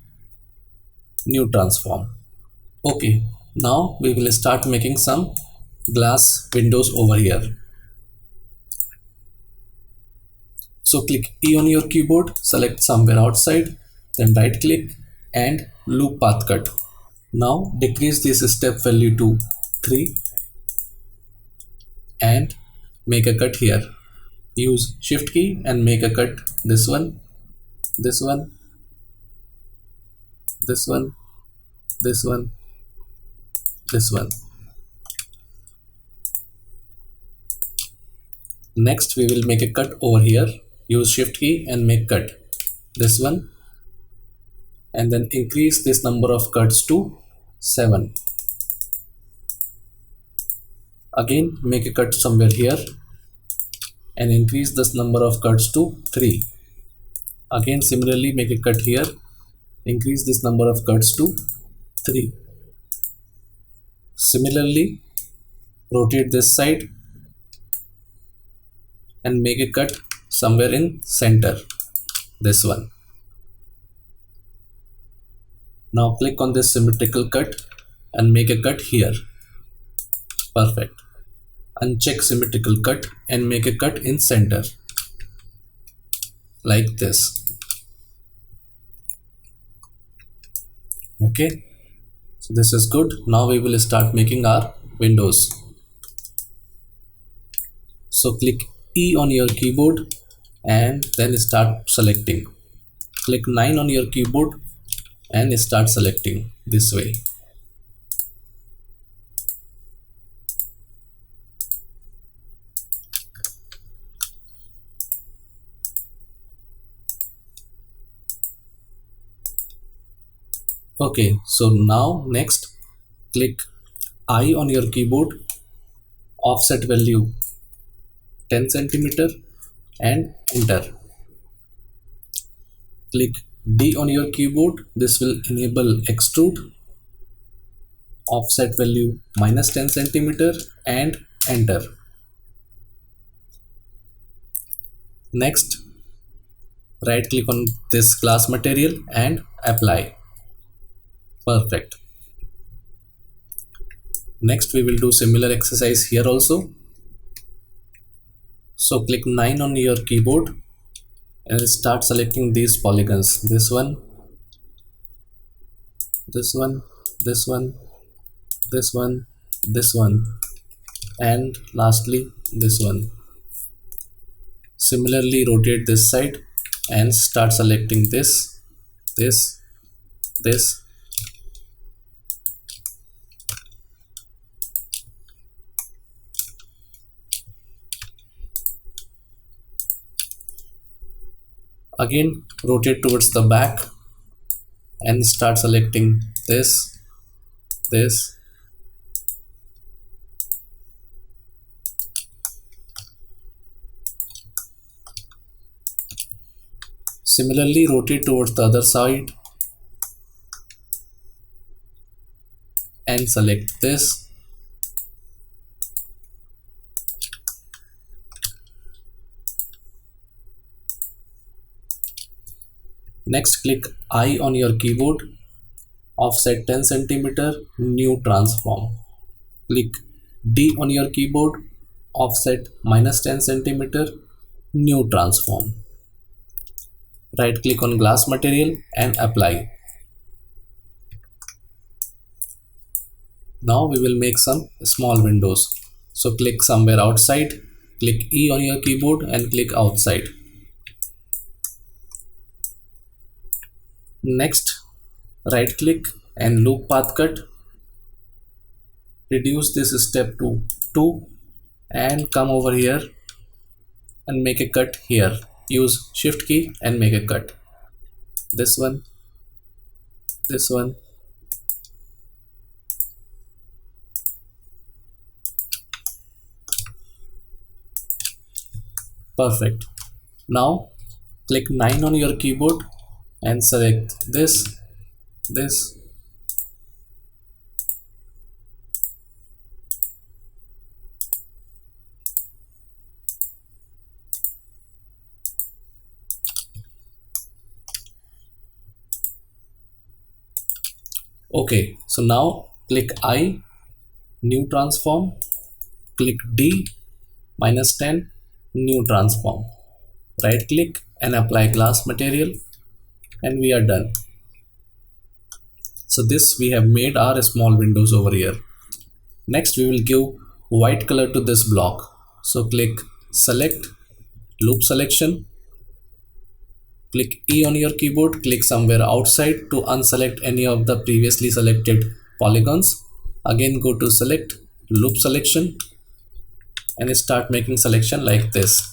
new transform. Okay, now we will start making some glass windows over here. So click E on your keyboard, select somewhere outside, then right click and loop path cut. Now decrease this step value to 3 and make a cut here. Use shift key and make a cut this one, this one, this one, this one, this one. Next we will make a cut over here. Use shift key and make cut this one and then increase this number of cuts to 7. Again make a cut somewhere here and increase this number of cuts to 3. Again similarly make a cut here Increase this number of cuts to 3. Similarly, rotate this side and make a cut somewhere in center, this one. Now click on this symmetrical cut and make a cut here. Perfect. Uncheck symmetrical cut and make a cut in center, like this. Okay, so this is good. Now we will start making our windows. So click E on your keyboard and then start selecting. Click 9 on your keyboard and start selecting this way. Okay, so now next click I on your keyboard, offset value 10 centimeter and enter. Click D on your keyboard, this will enable extrude, offset value minus 10 centimeter and enter. Next, right click on this glass material and apply. Perfect. Next we will do similar exercise here also. So click 9 on your keyboard and start selecting these polygons. This one, this one, this one, this one, this one, and lastly this one. Similarly, rotate this side and start selecting this, this, this. Again, rotate towards the back and start selecting this, this. Similarly, rotate towards the other side and select this. Next, click I on your keyboard, offset 10 centimeter, new transform. Click D on your keyboard, offset minus 10 centimeter, new transform. Right click on glass material and apply. Now we will make some small windows. So click somewhere outside, click E on your keyboard and click outside. Next, right click and loop path cut. Reduce this step to 2 and come over here and make a cut here. Use shift key and make a cut. This one, this one. Perfect. Now click 9 on your keyboard and select this, this. Okay, so now click I, new transform, click D, minus 10, new transform. Right click and apply glass material and we are done. So this we have made our small windows over here. Next we will give white color to this block. So click select, loop selection, click E on your keyboard, click somewhere outside to unselect any of the previously selected polygons. Again go to select, loop selection and start making selection like this.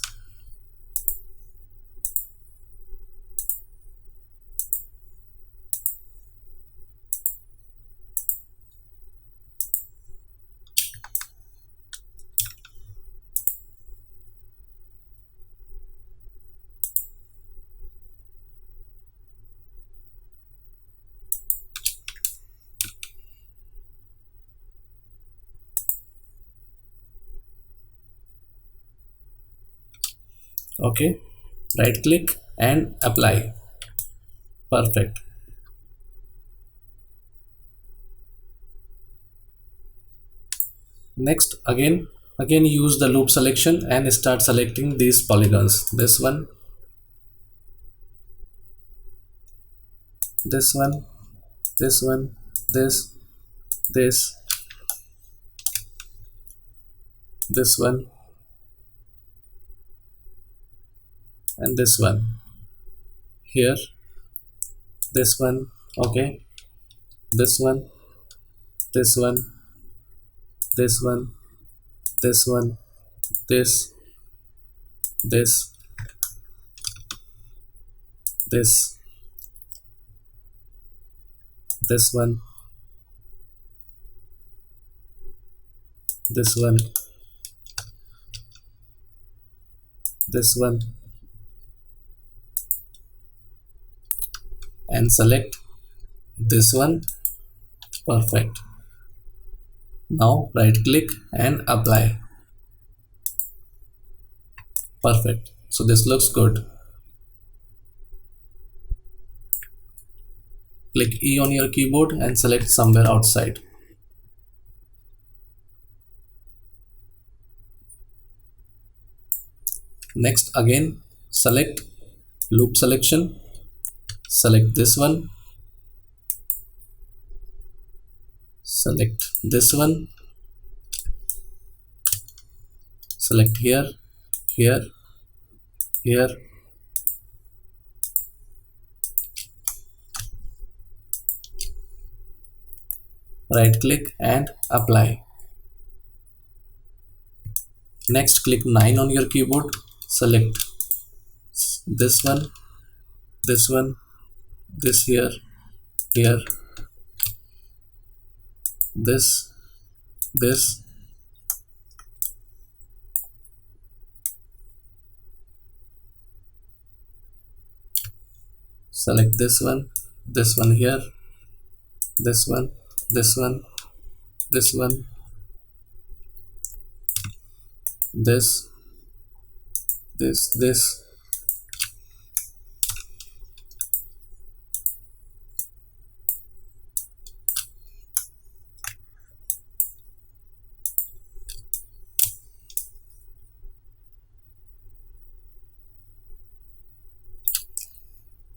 Okay, right click and apply. Perfect. Next, again use the loop selection and start selecting these polygons. This one, this one, this one, this, this one, and this one. Here, this one, okay, this one, this one, this one, this one, this, this, this one, this one, this one, and select this one. Perfect. Now right click and apply. Perfect. So this looks good. Click E on your keyboard and select somewhere outside. Next, again select loop selection, select this one, select this one, select here, here, here, right click and apply. Next, click 9 on your keyboard, select this one, this one, this here, here, this, select this one here, this one, this one, this one, this.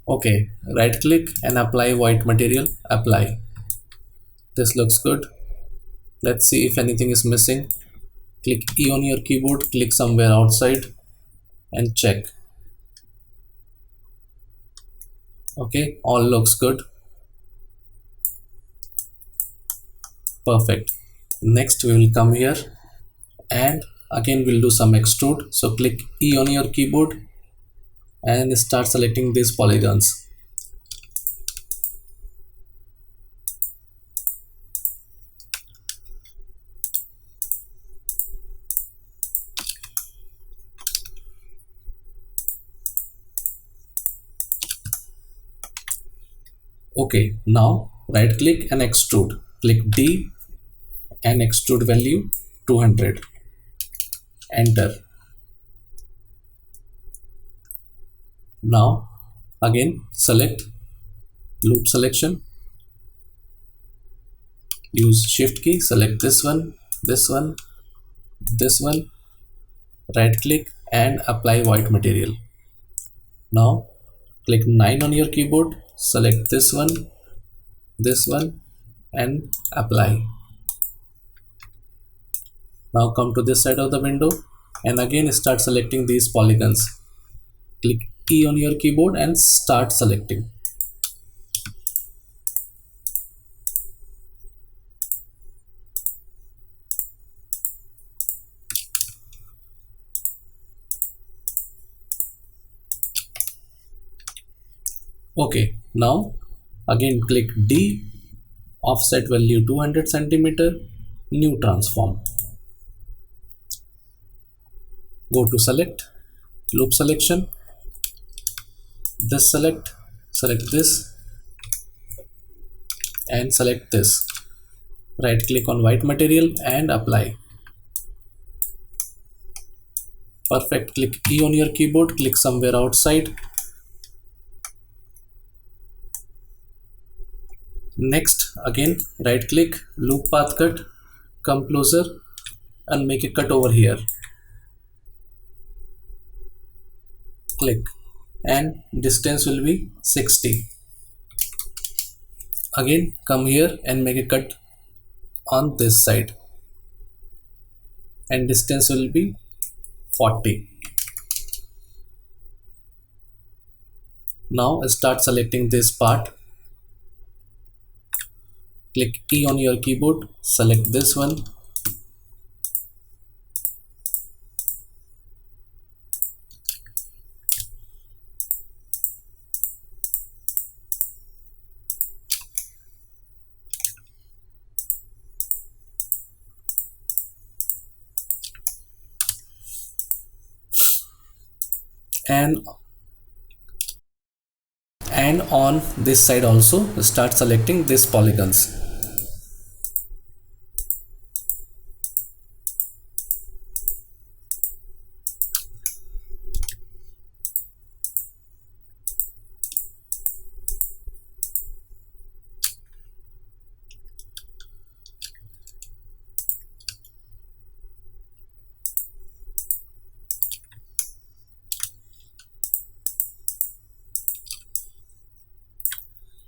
Okay, right click and apply white material, apply. This looks good. Let's see if anything is missing. Click E on your keyboard, click somewhere outside and check. Okay, all looks good. Perfect. Next we will come here and again we'll do some extrude. So click E on your keyboard and start selecting these polygons. Okay, now right click and extrude. Click D and extrude value 200. Enter. Now again select loop selection. Use shift key, select this one, this one, this one, right click and apply white material. Now click 9 on your keyboard, select this one and apply. Now come to this side of the window and again start selecting these polygons. Click E on your keyboard and start selecting. Okay, now again click D, offset value 200 centimeter, new transform. Go to select, loop selection, this select this and select this. Right click on white material and apply. Perfect. Click E on your keyboard, click somewhere outside. Next, again, right click, loop path cut, come closer and make a cut over here. Click and distance will be 60. Again, come here and make a cut on this side and distance will be 40. Now start selecting this part. Click E on your keyboard, select this one. And on this side also start selecting these polygons.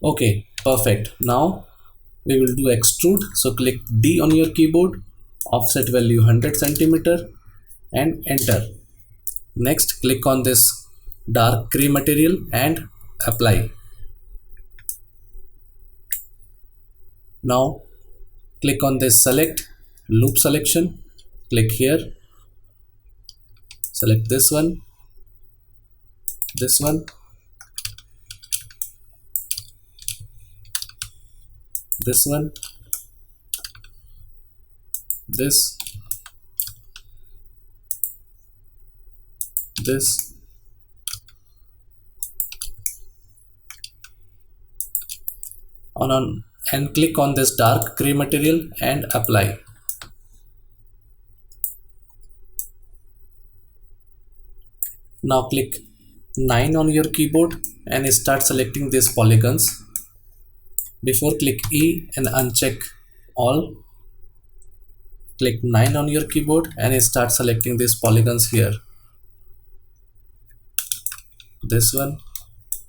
Okay, perfect. Now we will do extrude. So click D on your keyboard, offset value 100 centimeter and enter. Next, click on this dark gray material and apply. Now click on this select loop selection. Click here, select this one, this one, this one, this, this, on and click on this dark gray material and apply. Now click 9 on your keyboard and start selecting these polygons. Before, click E and uncheck all. Click 9 on your keyboard and start selecting these polygons here. This one,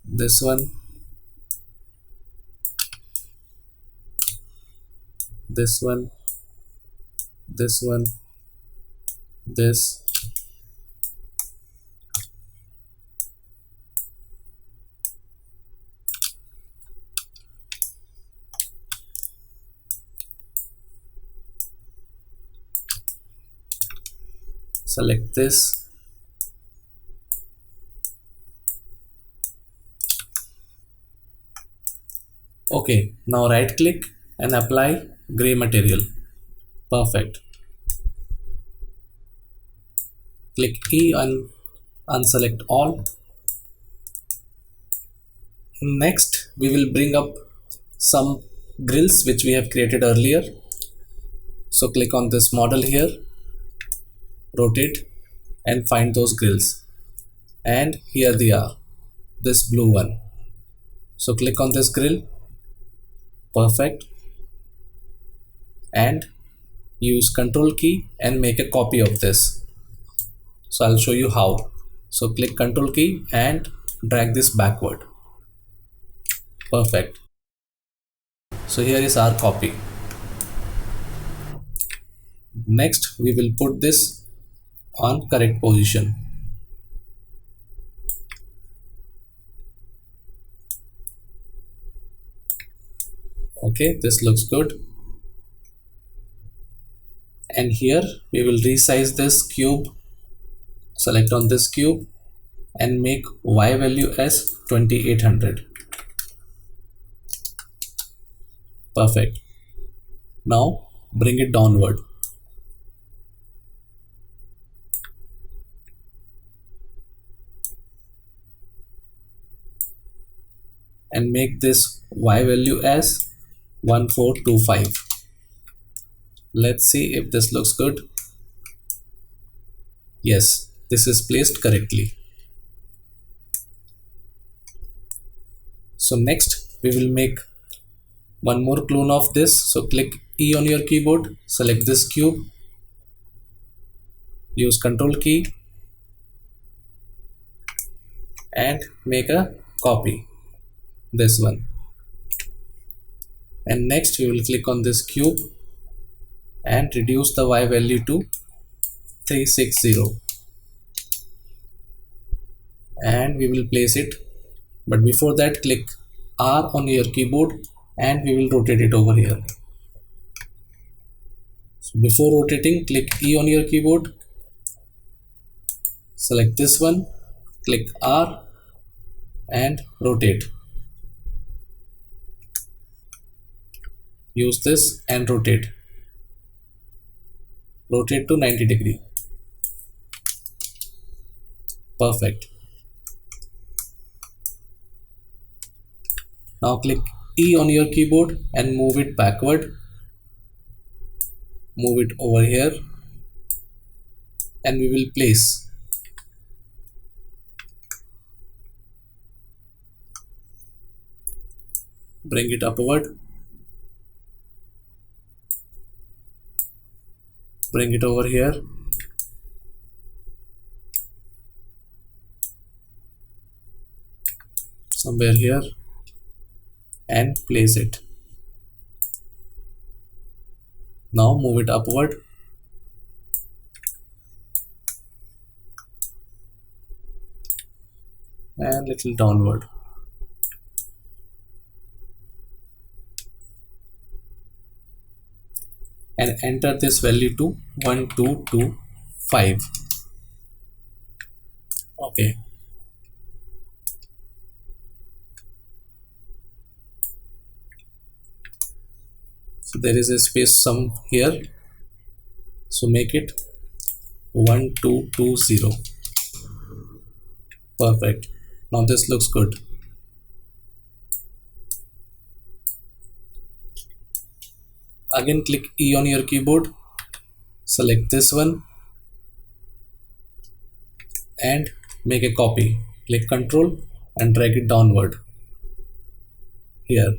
this one, this one, this one, this, select this, okay. Now right click and apply gray material. Perfect. Click E and unselect all. Next we will bring up some grills which we have created earlier. So click on this model here, rotate and find those grills, and here they are, this blue one. So click on this grill, perfect, and use Ctrl key and make a copy of this. So I'll show you how. So click Ctrl key and drag this backward. Perfect. So here is our copy. Next we will put this on correct position. Okay, this looks good. And here we will resize this cube. Select on this cube and make Y value as 2800. Perfect. Now bring it downward. And make this Y value as 1425. Let's see if this looks good. Yes, this is placed correctly. So next we will make one more clone of this. So click E on your keyboard, select this cube, use Ctrl key and make a copy, this one. And next we will click on this cube and reduce the Y value to 360 and we will place it. But before that, click R on your keyboard and we will rotate it over here. So before rotating, click E on your keyboard, select this one, click R and rotate. Use this and rotate. Rotate to 90 degree. Perfect. Now click E on your keyboard and move it backward. Move it over here and we will place. Bring it upward. Bring it over here. Somewhere here and place it. Now move it upward. And little downward. And enter this value to 1225. Okay. So there is a space some here. So make it 1220. Perfect. Now this looks good. Again click E on your keyboard, select this one and make a copy. Click Ctrl and drag it downward here.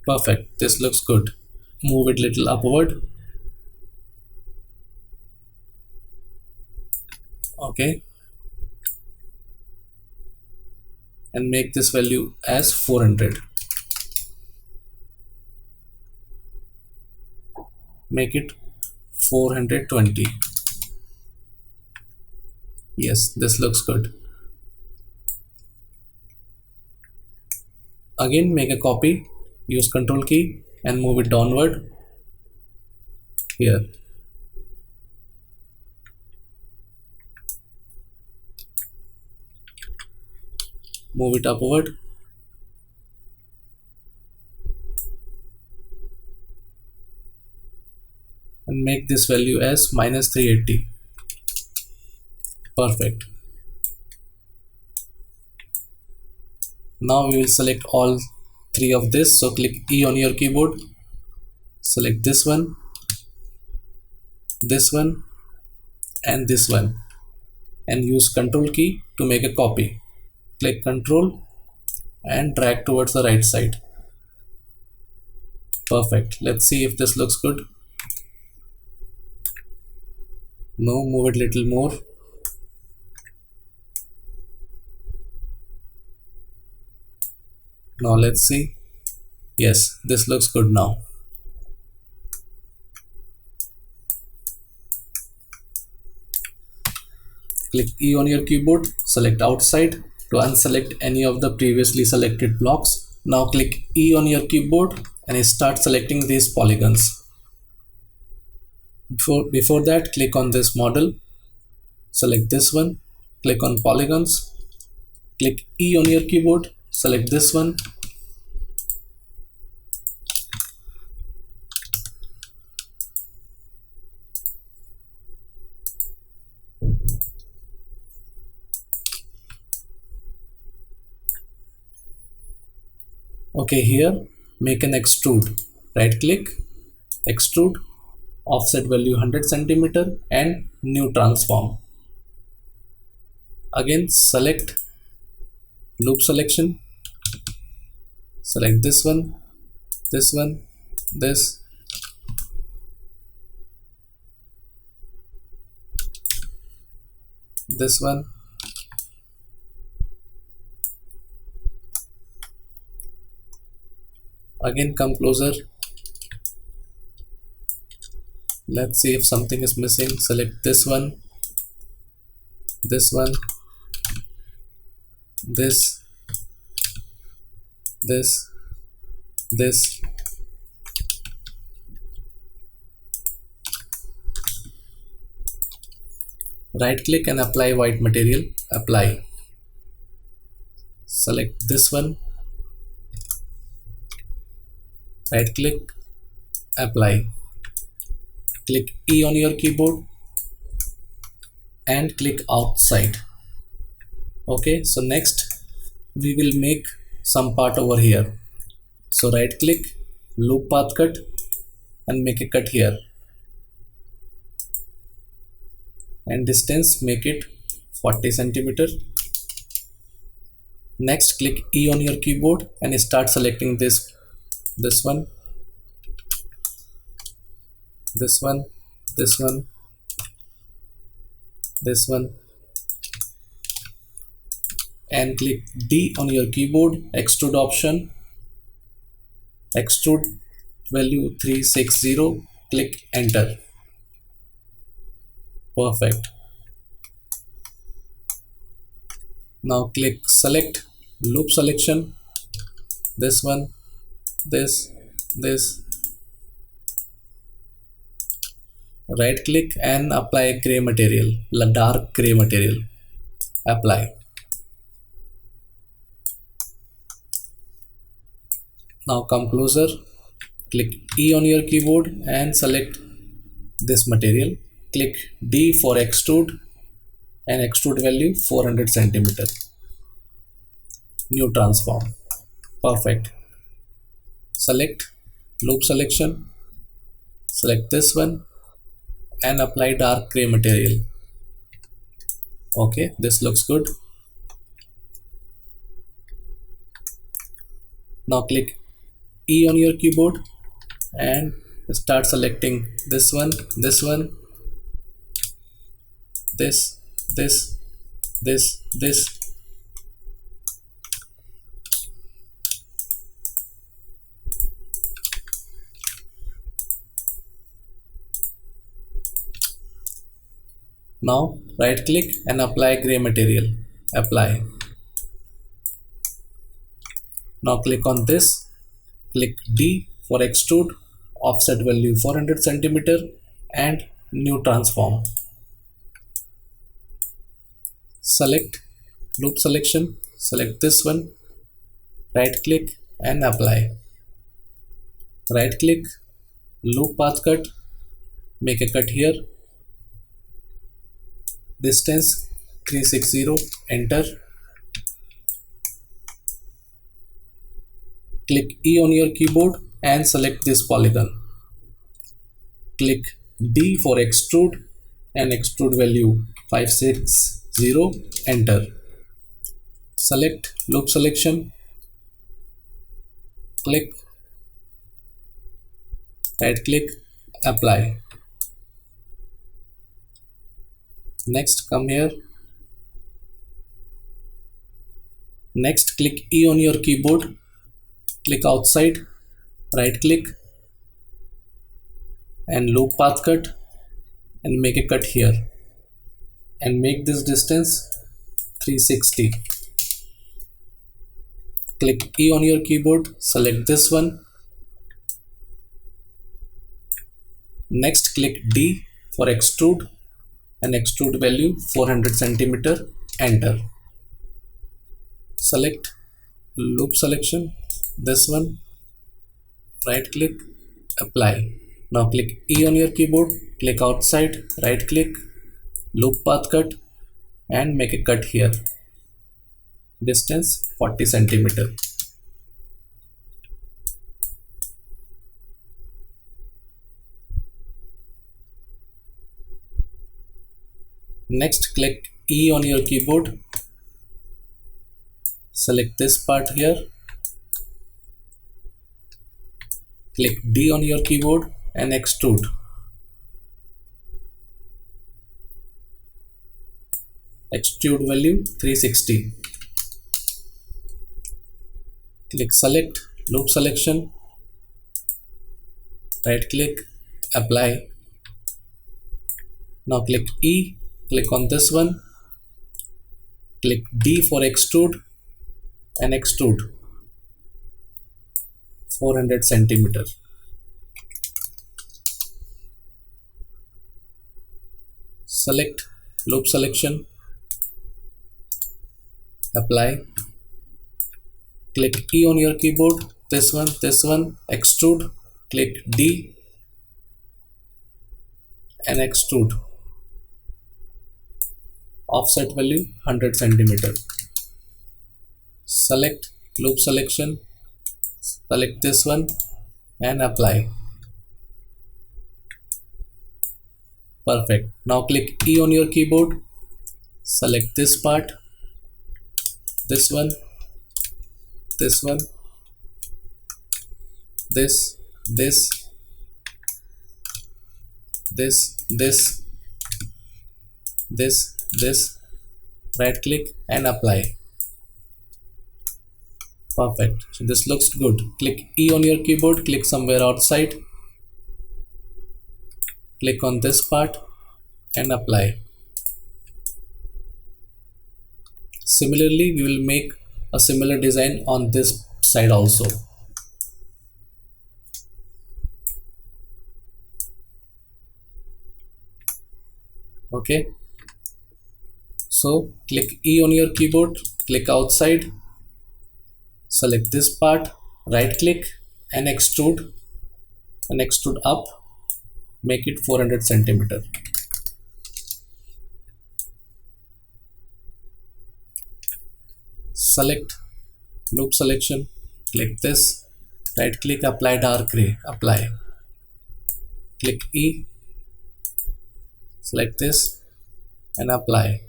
Perfect. This looks good. Move it little upward. Okay. And make this value as 400. Make it 420. Yes, this looks good. Again make a copy, use Ctrl key and move it downward here. Move it upward. And make this value as -380. Perfect. Now we will select all three of this. So click E on your keyboard, select this one, and this one, and use Ctrl key to make a copy. Click Ctrl and drag towards the right side. Perfect. Let's see if this looks good. No, move it little more. Now let's see. Yes, this looks good now. Click E on your keyboard, select outside to unselect any of the previously selected blocks. Now click E on your keyboard and start selecting these polygons. Before that, click on this model, select this one, click on polygons, click E on your keyboard, select this one, okay. Here make an extrude, right click, extrude, offset value 100 centimeter, and new transform. Again select loop selection, select this one, this one, this, this one, again come closer. Let's see if something is missing. Select this one, this one, this, this, this, right click and apply white material, apply. Select this one, right click, apply. Click E on your keyboard and click outside. Okay, so next we will make some part over here. So right click, loop path cut and make a cut here, and distance make it 40 centimeter. Next click E on your keyboard and start selecting this one, this one, this one, this one, and click D on your keyboard, extrude option, extrude value 360, click enter. Perfect. Now click select loop selection, this one, this, right click and apply gray material, dark gray material, apply. Now come closer, click E on your keyboard and select this material, click D for extrude and extrude value 400 centimeter, new transform. Perfect. Select loop selection, select this one and apply dark gray material. Okay, this looks good. Now click E on your keyboard and start selecting this one, this, this, this. Now right click and apply gray material, apply. Now click on this, click D for extrude, offset value 400 centimeter and new transform. Select loop selection, select this one, right click and apply. Right click, loop path cut, make a cut here, distance 360, enter. Click E on your keyboard and select this polygon. Click D for extrude and extrude value 560, enter. Select loop selection, click, right click, apply. Next come here. Next click E on your keyboard, click outside, right click and loop path cut and make a cut here and make this distance 360. Click E on your keyboard, select this one. Next click D for extrude and extrude value 400 centimeter, enter. Select loop selection, this one, right click, apply. Now click E on your keyboard, click outside, right click, loop path cut and make a cut here, distance 40 centimeter. Next, click E on your keyboard, select this part here, click D on your keyboard and extrude. Extrude value 360. Click select, loop selection, right click, apply. Now click E, click on this one, click D for extrude and extrude 400 centimeter. Select loop selection, apply, click E on your keyboard, this one, extrude, click D and extrude. Offset value 100 centimeter. Select loop selection, select this one and apply. Perfect. Now click E on your keyboard, select this part, this one, this, this, right click and apply. Perfect. So this looks good. Click E on your keyboard, click somewhere outside, click on this part and apply. Similarly, we will make a similar design on this side also. Okay. So click E on your keyboard, click outside, select this part, right click and extrude up, make it 400 centimeter. Select loop selection, click this, right click, apply dark gray, apply, click E, select this and apply.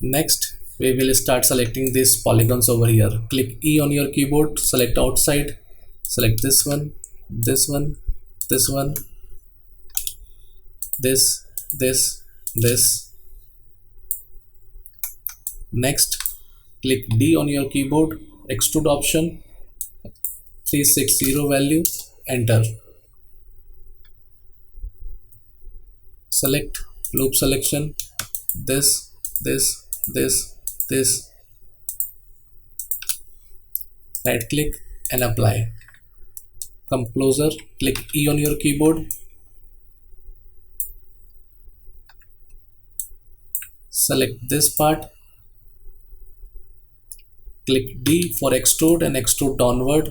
Next, we will start selecting these polygons over here. Click E on your keyboard, select outside, select this one, this, this. Next, click D on your keyboard, extrude option, 360 value, enter. Select loop selection, this, right click and apply. Come closer, click E on your keyboard, select this part, click D for extrude and extrude downward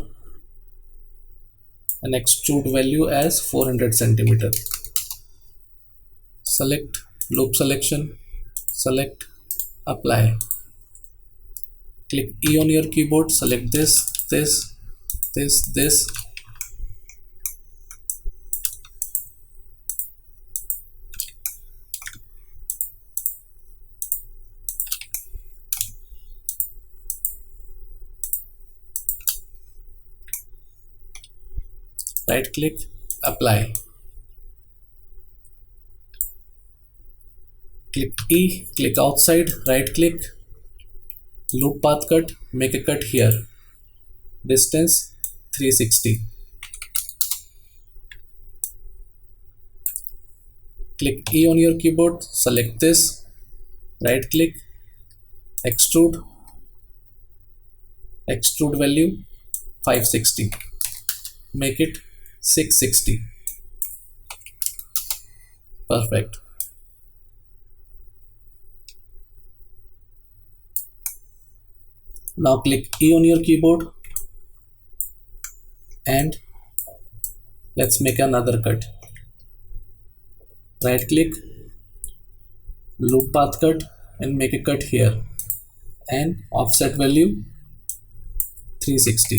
and extrude value as 400 centimeter. Select loop selection, select, apply. Click E on your keyboard, select this, right click, apply. Click E, click outside, right click, loop path cut, make a cut here, distance 360. Click E on your keyboard, select this, right click, extrude value 560, make it 660. Perfect. Now click E on your keyboard and let's make another cut. Right click, loop path cut and make a cut here and offset value 360.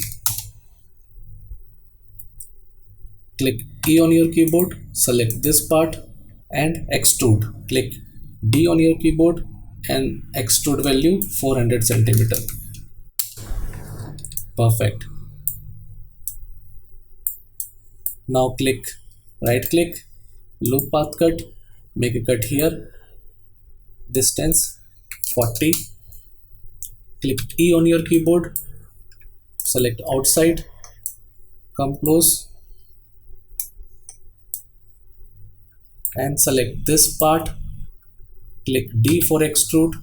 Click E on your keyboard, select this part and extrude. Click D on your keyboard and extrude value 400 centimeter. Perfect. Now click, right click, loop path cut, make a cut here, distance 40. Click E on your keyboard, select outside, come close and select this part. Click D for extrude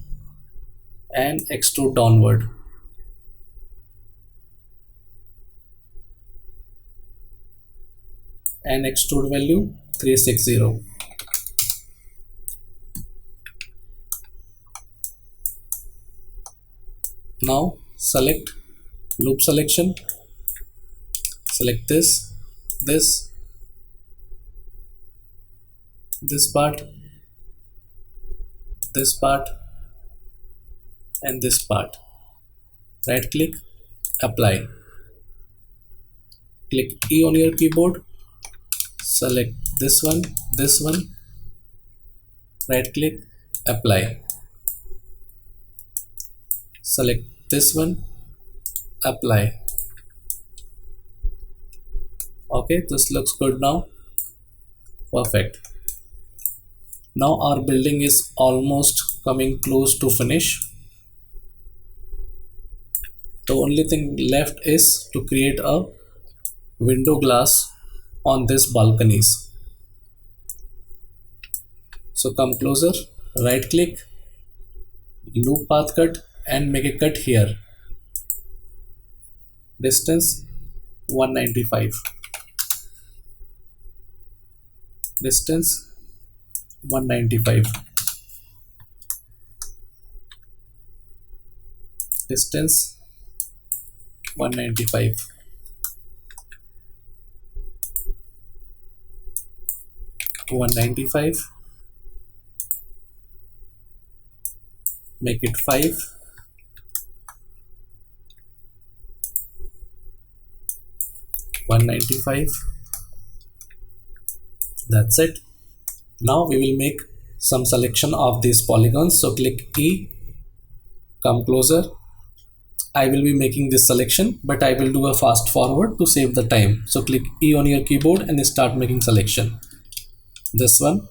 and extrude downward. And extrude value 360. Now select loop selection, select this part, this part and this part. Right click, apply. Click E on your keyboard, select this one, right click, apply. Select this one, apply. Okay, this looks good now. Perfect. Now our building is almost coming close to finish. The only thing left is to create a window glass on this balconies. So come closer, right click, loop path cut and make a cut here. Distance 195. Distance 195. Distance 195. Make it 5. That's it. Now we will make some selection of these polygons. So click E, come closer. I will be making this selection, but I will do a fast forward to save the time. So click E on your keyboard and start making selection. This one,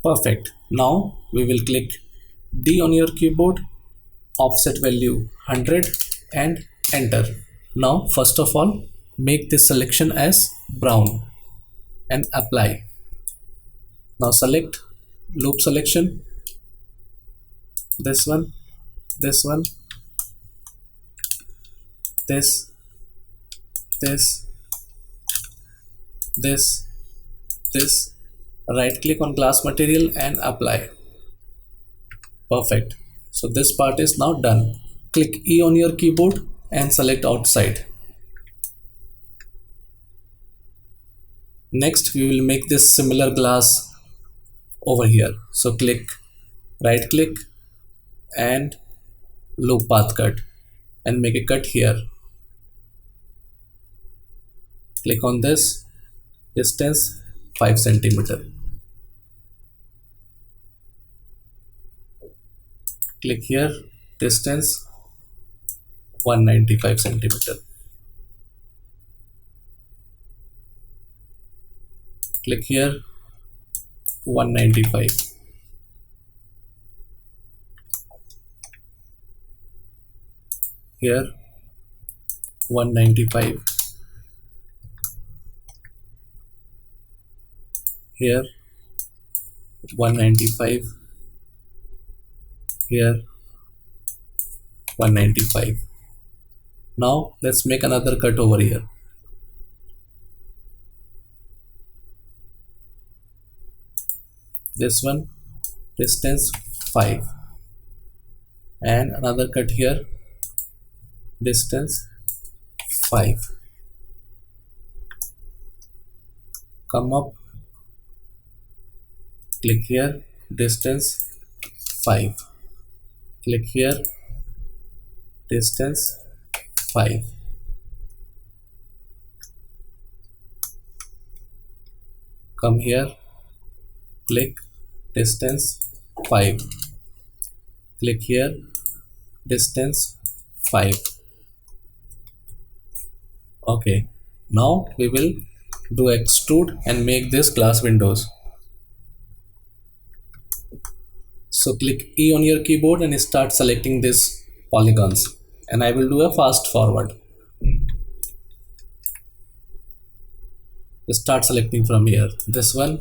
perfect. Now we will click D on your keyboard, offset value 100 and enter. Now first of all, make this selection as brown and apply. Now select loop selection, this one, this, this, this. Right click on glass material and apply. Perfect. So this part is now done. Click E on your keyboard and select outside. Next we will make this similar glass over here. So click, right click and loop path cut and make a cut here. Click on this, distance 5 centimeter. Click here, distance 195 centimeter. Click here, 195. Here, 195. Here, 195. Here, 195. Now let's make another cut over here. This one, distance 5, and another cut here, distance 5. Come up, click here, distance 5. Click here, distance 5. Come here, click, distance 5. Click here, distance 5. Okay, now we will do extrude and make this glass windows. So click E on your keyboard and start selecting these polygons, and I will do a fast forward. Start selecting from here. This one,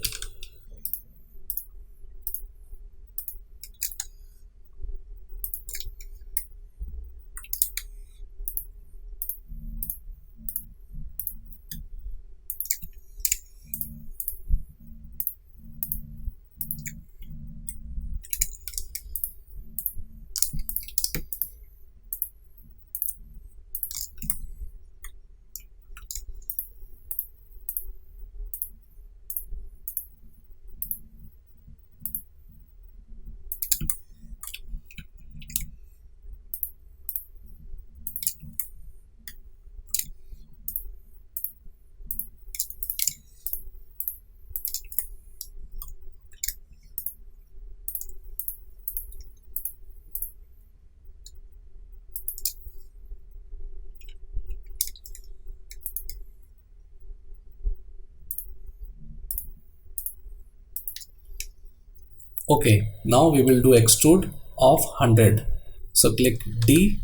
okay, now we will do extrude of 100. So click D,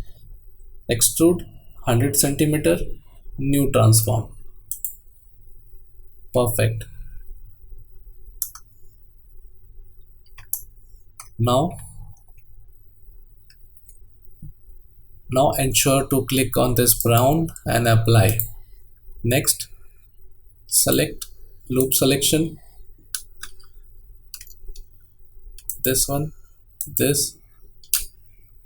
extrude 100 centimeter, new transform. Perfect. Now ensure to click on this brown and apply. Next, select loop selection, this one, this.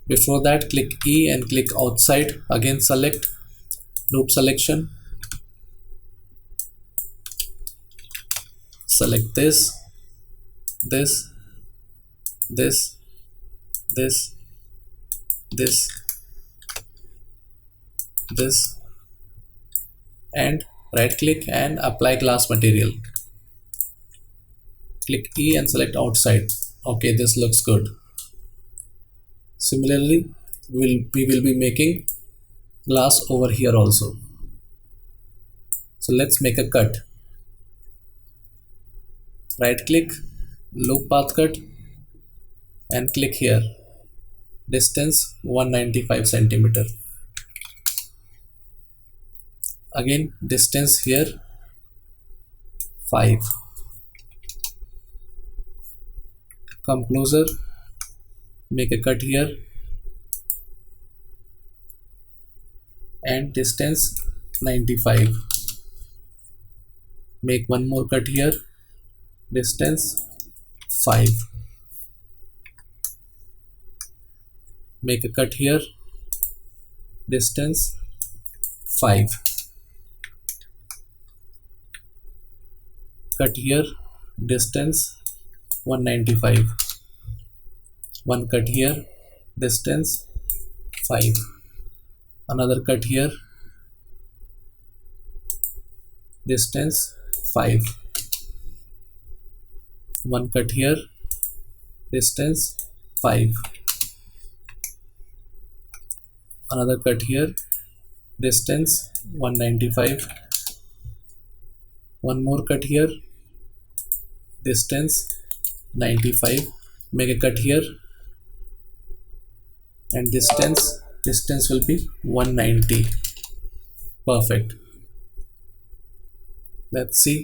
Before that, click E and click outside. Again select loop selection, select this, this, this, this, this, and right click and apply glass material. Click E and select outside. Okay, this looks good. Similarly, we will be making glass over here also. So let's make a cut. Right click, loop path cut, and click here, distance 195 centimeter. Again distance here 5. Come closer, make a cut here, and distance 95. Make one more cut here, distance 5. Make a cut here, distance 5. Cut here, distance 195. One cut here, distance 5. Another cut here, distance 5. One cut here, distance 5. another cut here, distance 195, one more cut here, distance 95, make a cut here, and distance will be 190. Perfect. Let's see.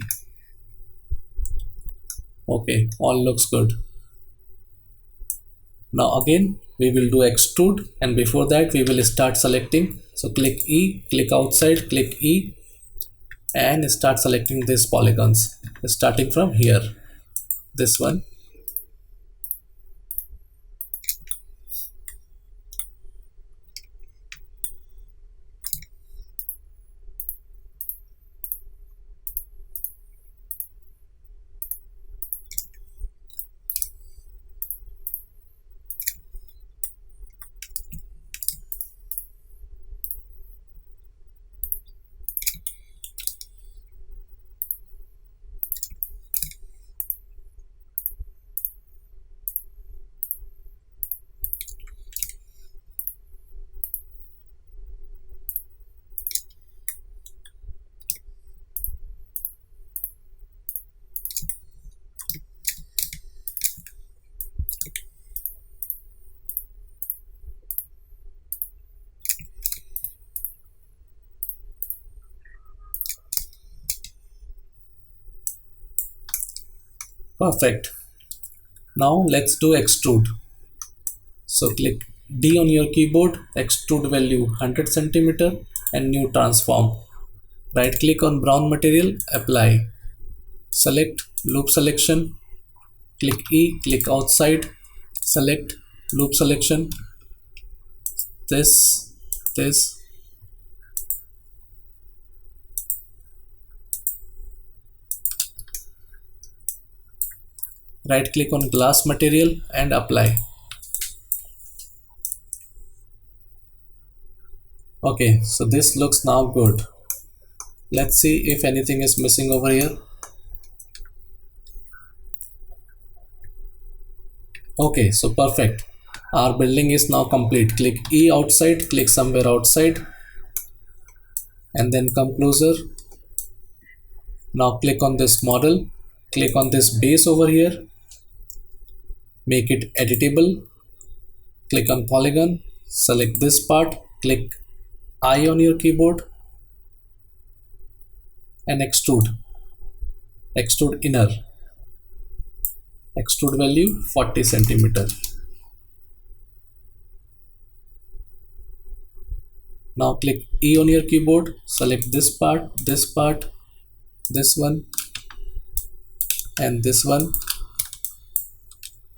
Okay, all looks good. Now again we will do extrude, and before that we will start selecting. So click E, click outside, click E, and start selecting these polygons, starting from here, this one. Perfect. Now let's do extrude. So click D on your keyboard, extrude value 100 centimeter, and new transform. Right click on brown material, apply. Select loop selection, click E, click outside, select loop selection, this, right click on glass material and apply. Okay, so this looks now good. Let's see if anything is missing over here. Okay, so perfect. Our building is now complete. Click E outside, click somewhere outside, and then come closer. Now click on this model, click on this base over here, make it editable, click on polygon, select this part, click I on your keyboard, and extrude inner, extrude value 40 centimeter. Now click E on your keyboard, select this part, this one, and this one,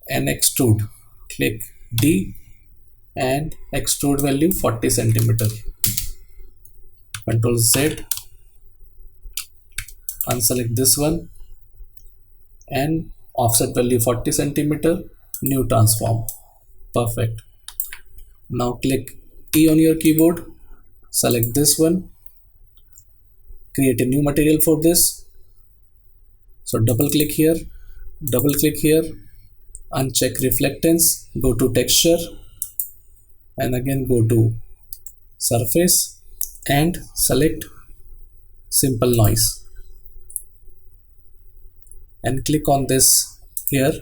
and extrude. Click D and extrude value 40 centimeter. Control Z, unselect this one, and offset value 40 centimeter, new transform. Perfect. Now click E on your keyboard, select this one, create a new material for this. So double click here, uncheck reflectance, go to texture, and again go to surface and select simple noise, and click on this here,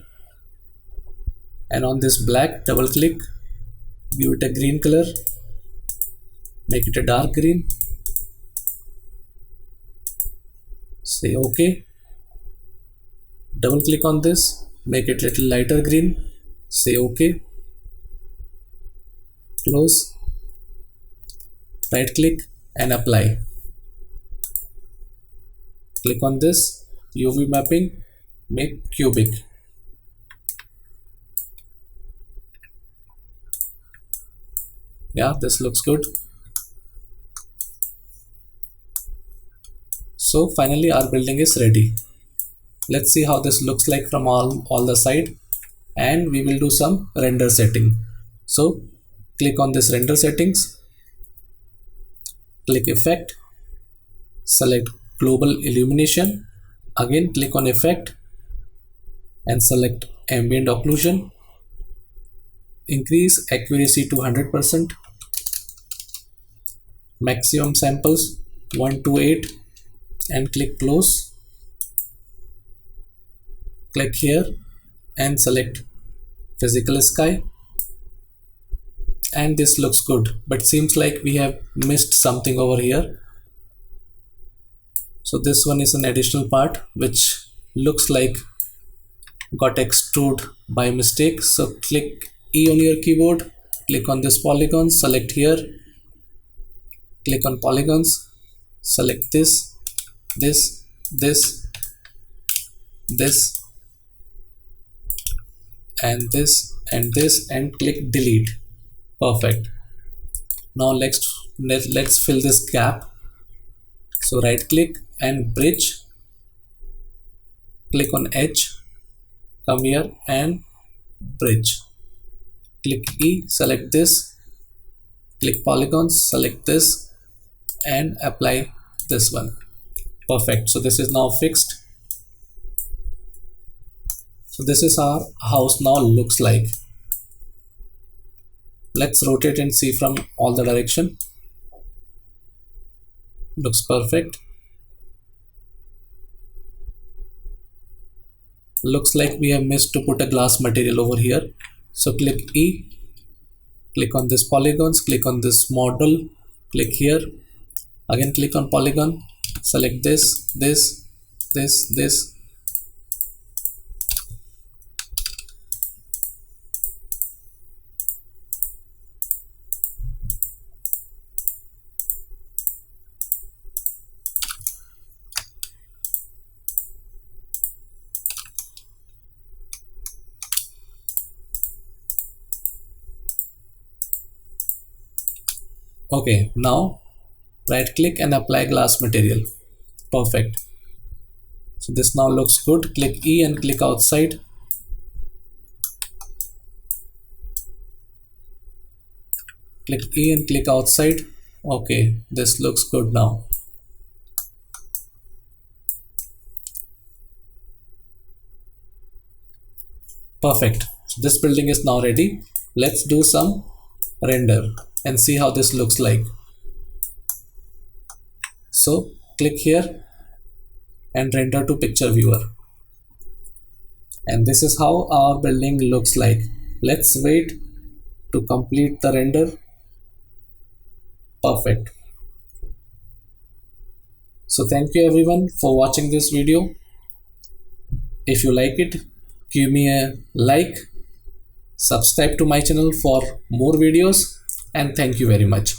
and on this black double click, give it a green color, make it a dark green, say OK, double click on this, make it little lighter green, say OK, close, right click and apply. Click on this UV mapping, make cubic. Yeah, this looks good. So finally our building is ready. Let's see how this looks like from all the side, and we will do some render setting. So click on this render settings, click effect, select global illumination, again click on effect and select ambient occlusion, increase accuracy to 100%, maximum samples 128 and click close. Click here and select physical sky, and this looks good, but seems like we have missed something over here. So this one is an additional part which looks like got extrude by mistake. So click E on your keyboard, click on this polygon, select here, click on polygons, select this, this, this, this, and this, and this, and click delete. Perfect. Now let's fill this gap. So right click and bridge, click on edge, come here and bridge, click E, select this, click polygons, select this, and apply this one. Perfect. So this is now fixed. So this is our house now looks like. Let's rotate and see from all the direction. Looks perfect. Looks like we have missed to put a glass material over here. So click E, click on this polygons, click on this model, click here, again click on polygon, select this, this, this, this, okay. Now right click and apply glass material. Perfect. So this now looks good. Click E and click outside. Click E and click outside. Okay, this looks good now. Perfect. So this building is now ready. Let's do some render and see how this looks like. So click here and render to picture viewer. And this is how our building looks like. Let's wait to complete the render. Perfect. So thank you everyone for watching this video. If you like it, give me a like, subscribe to my channel for more videos, and thank you very much.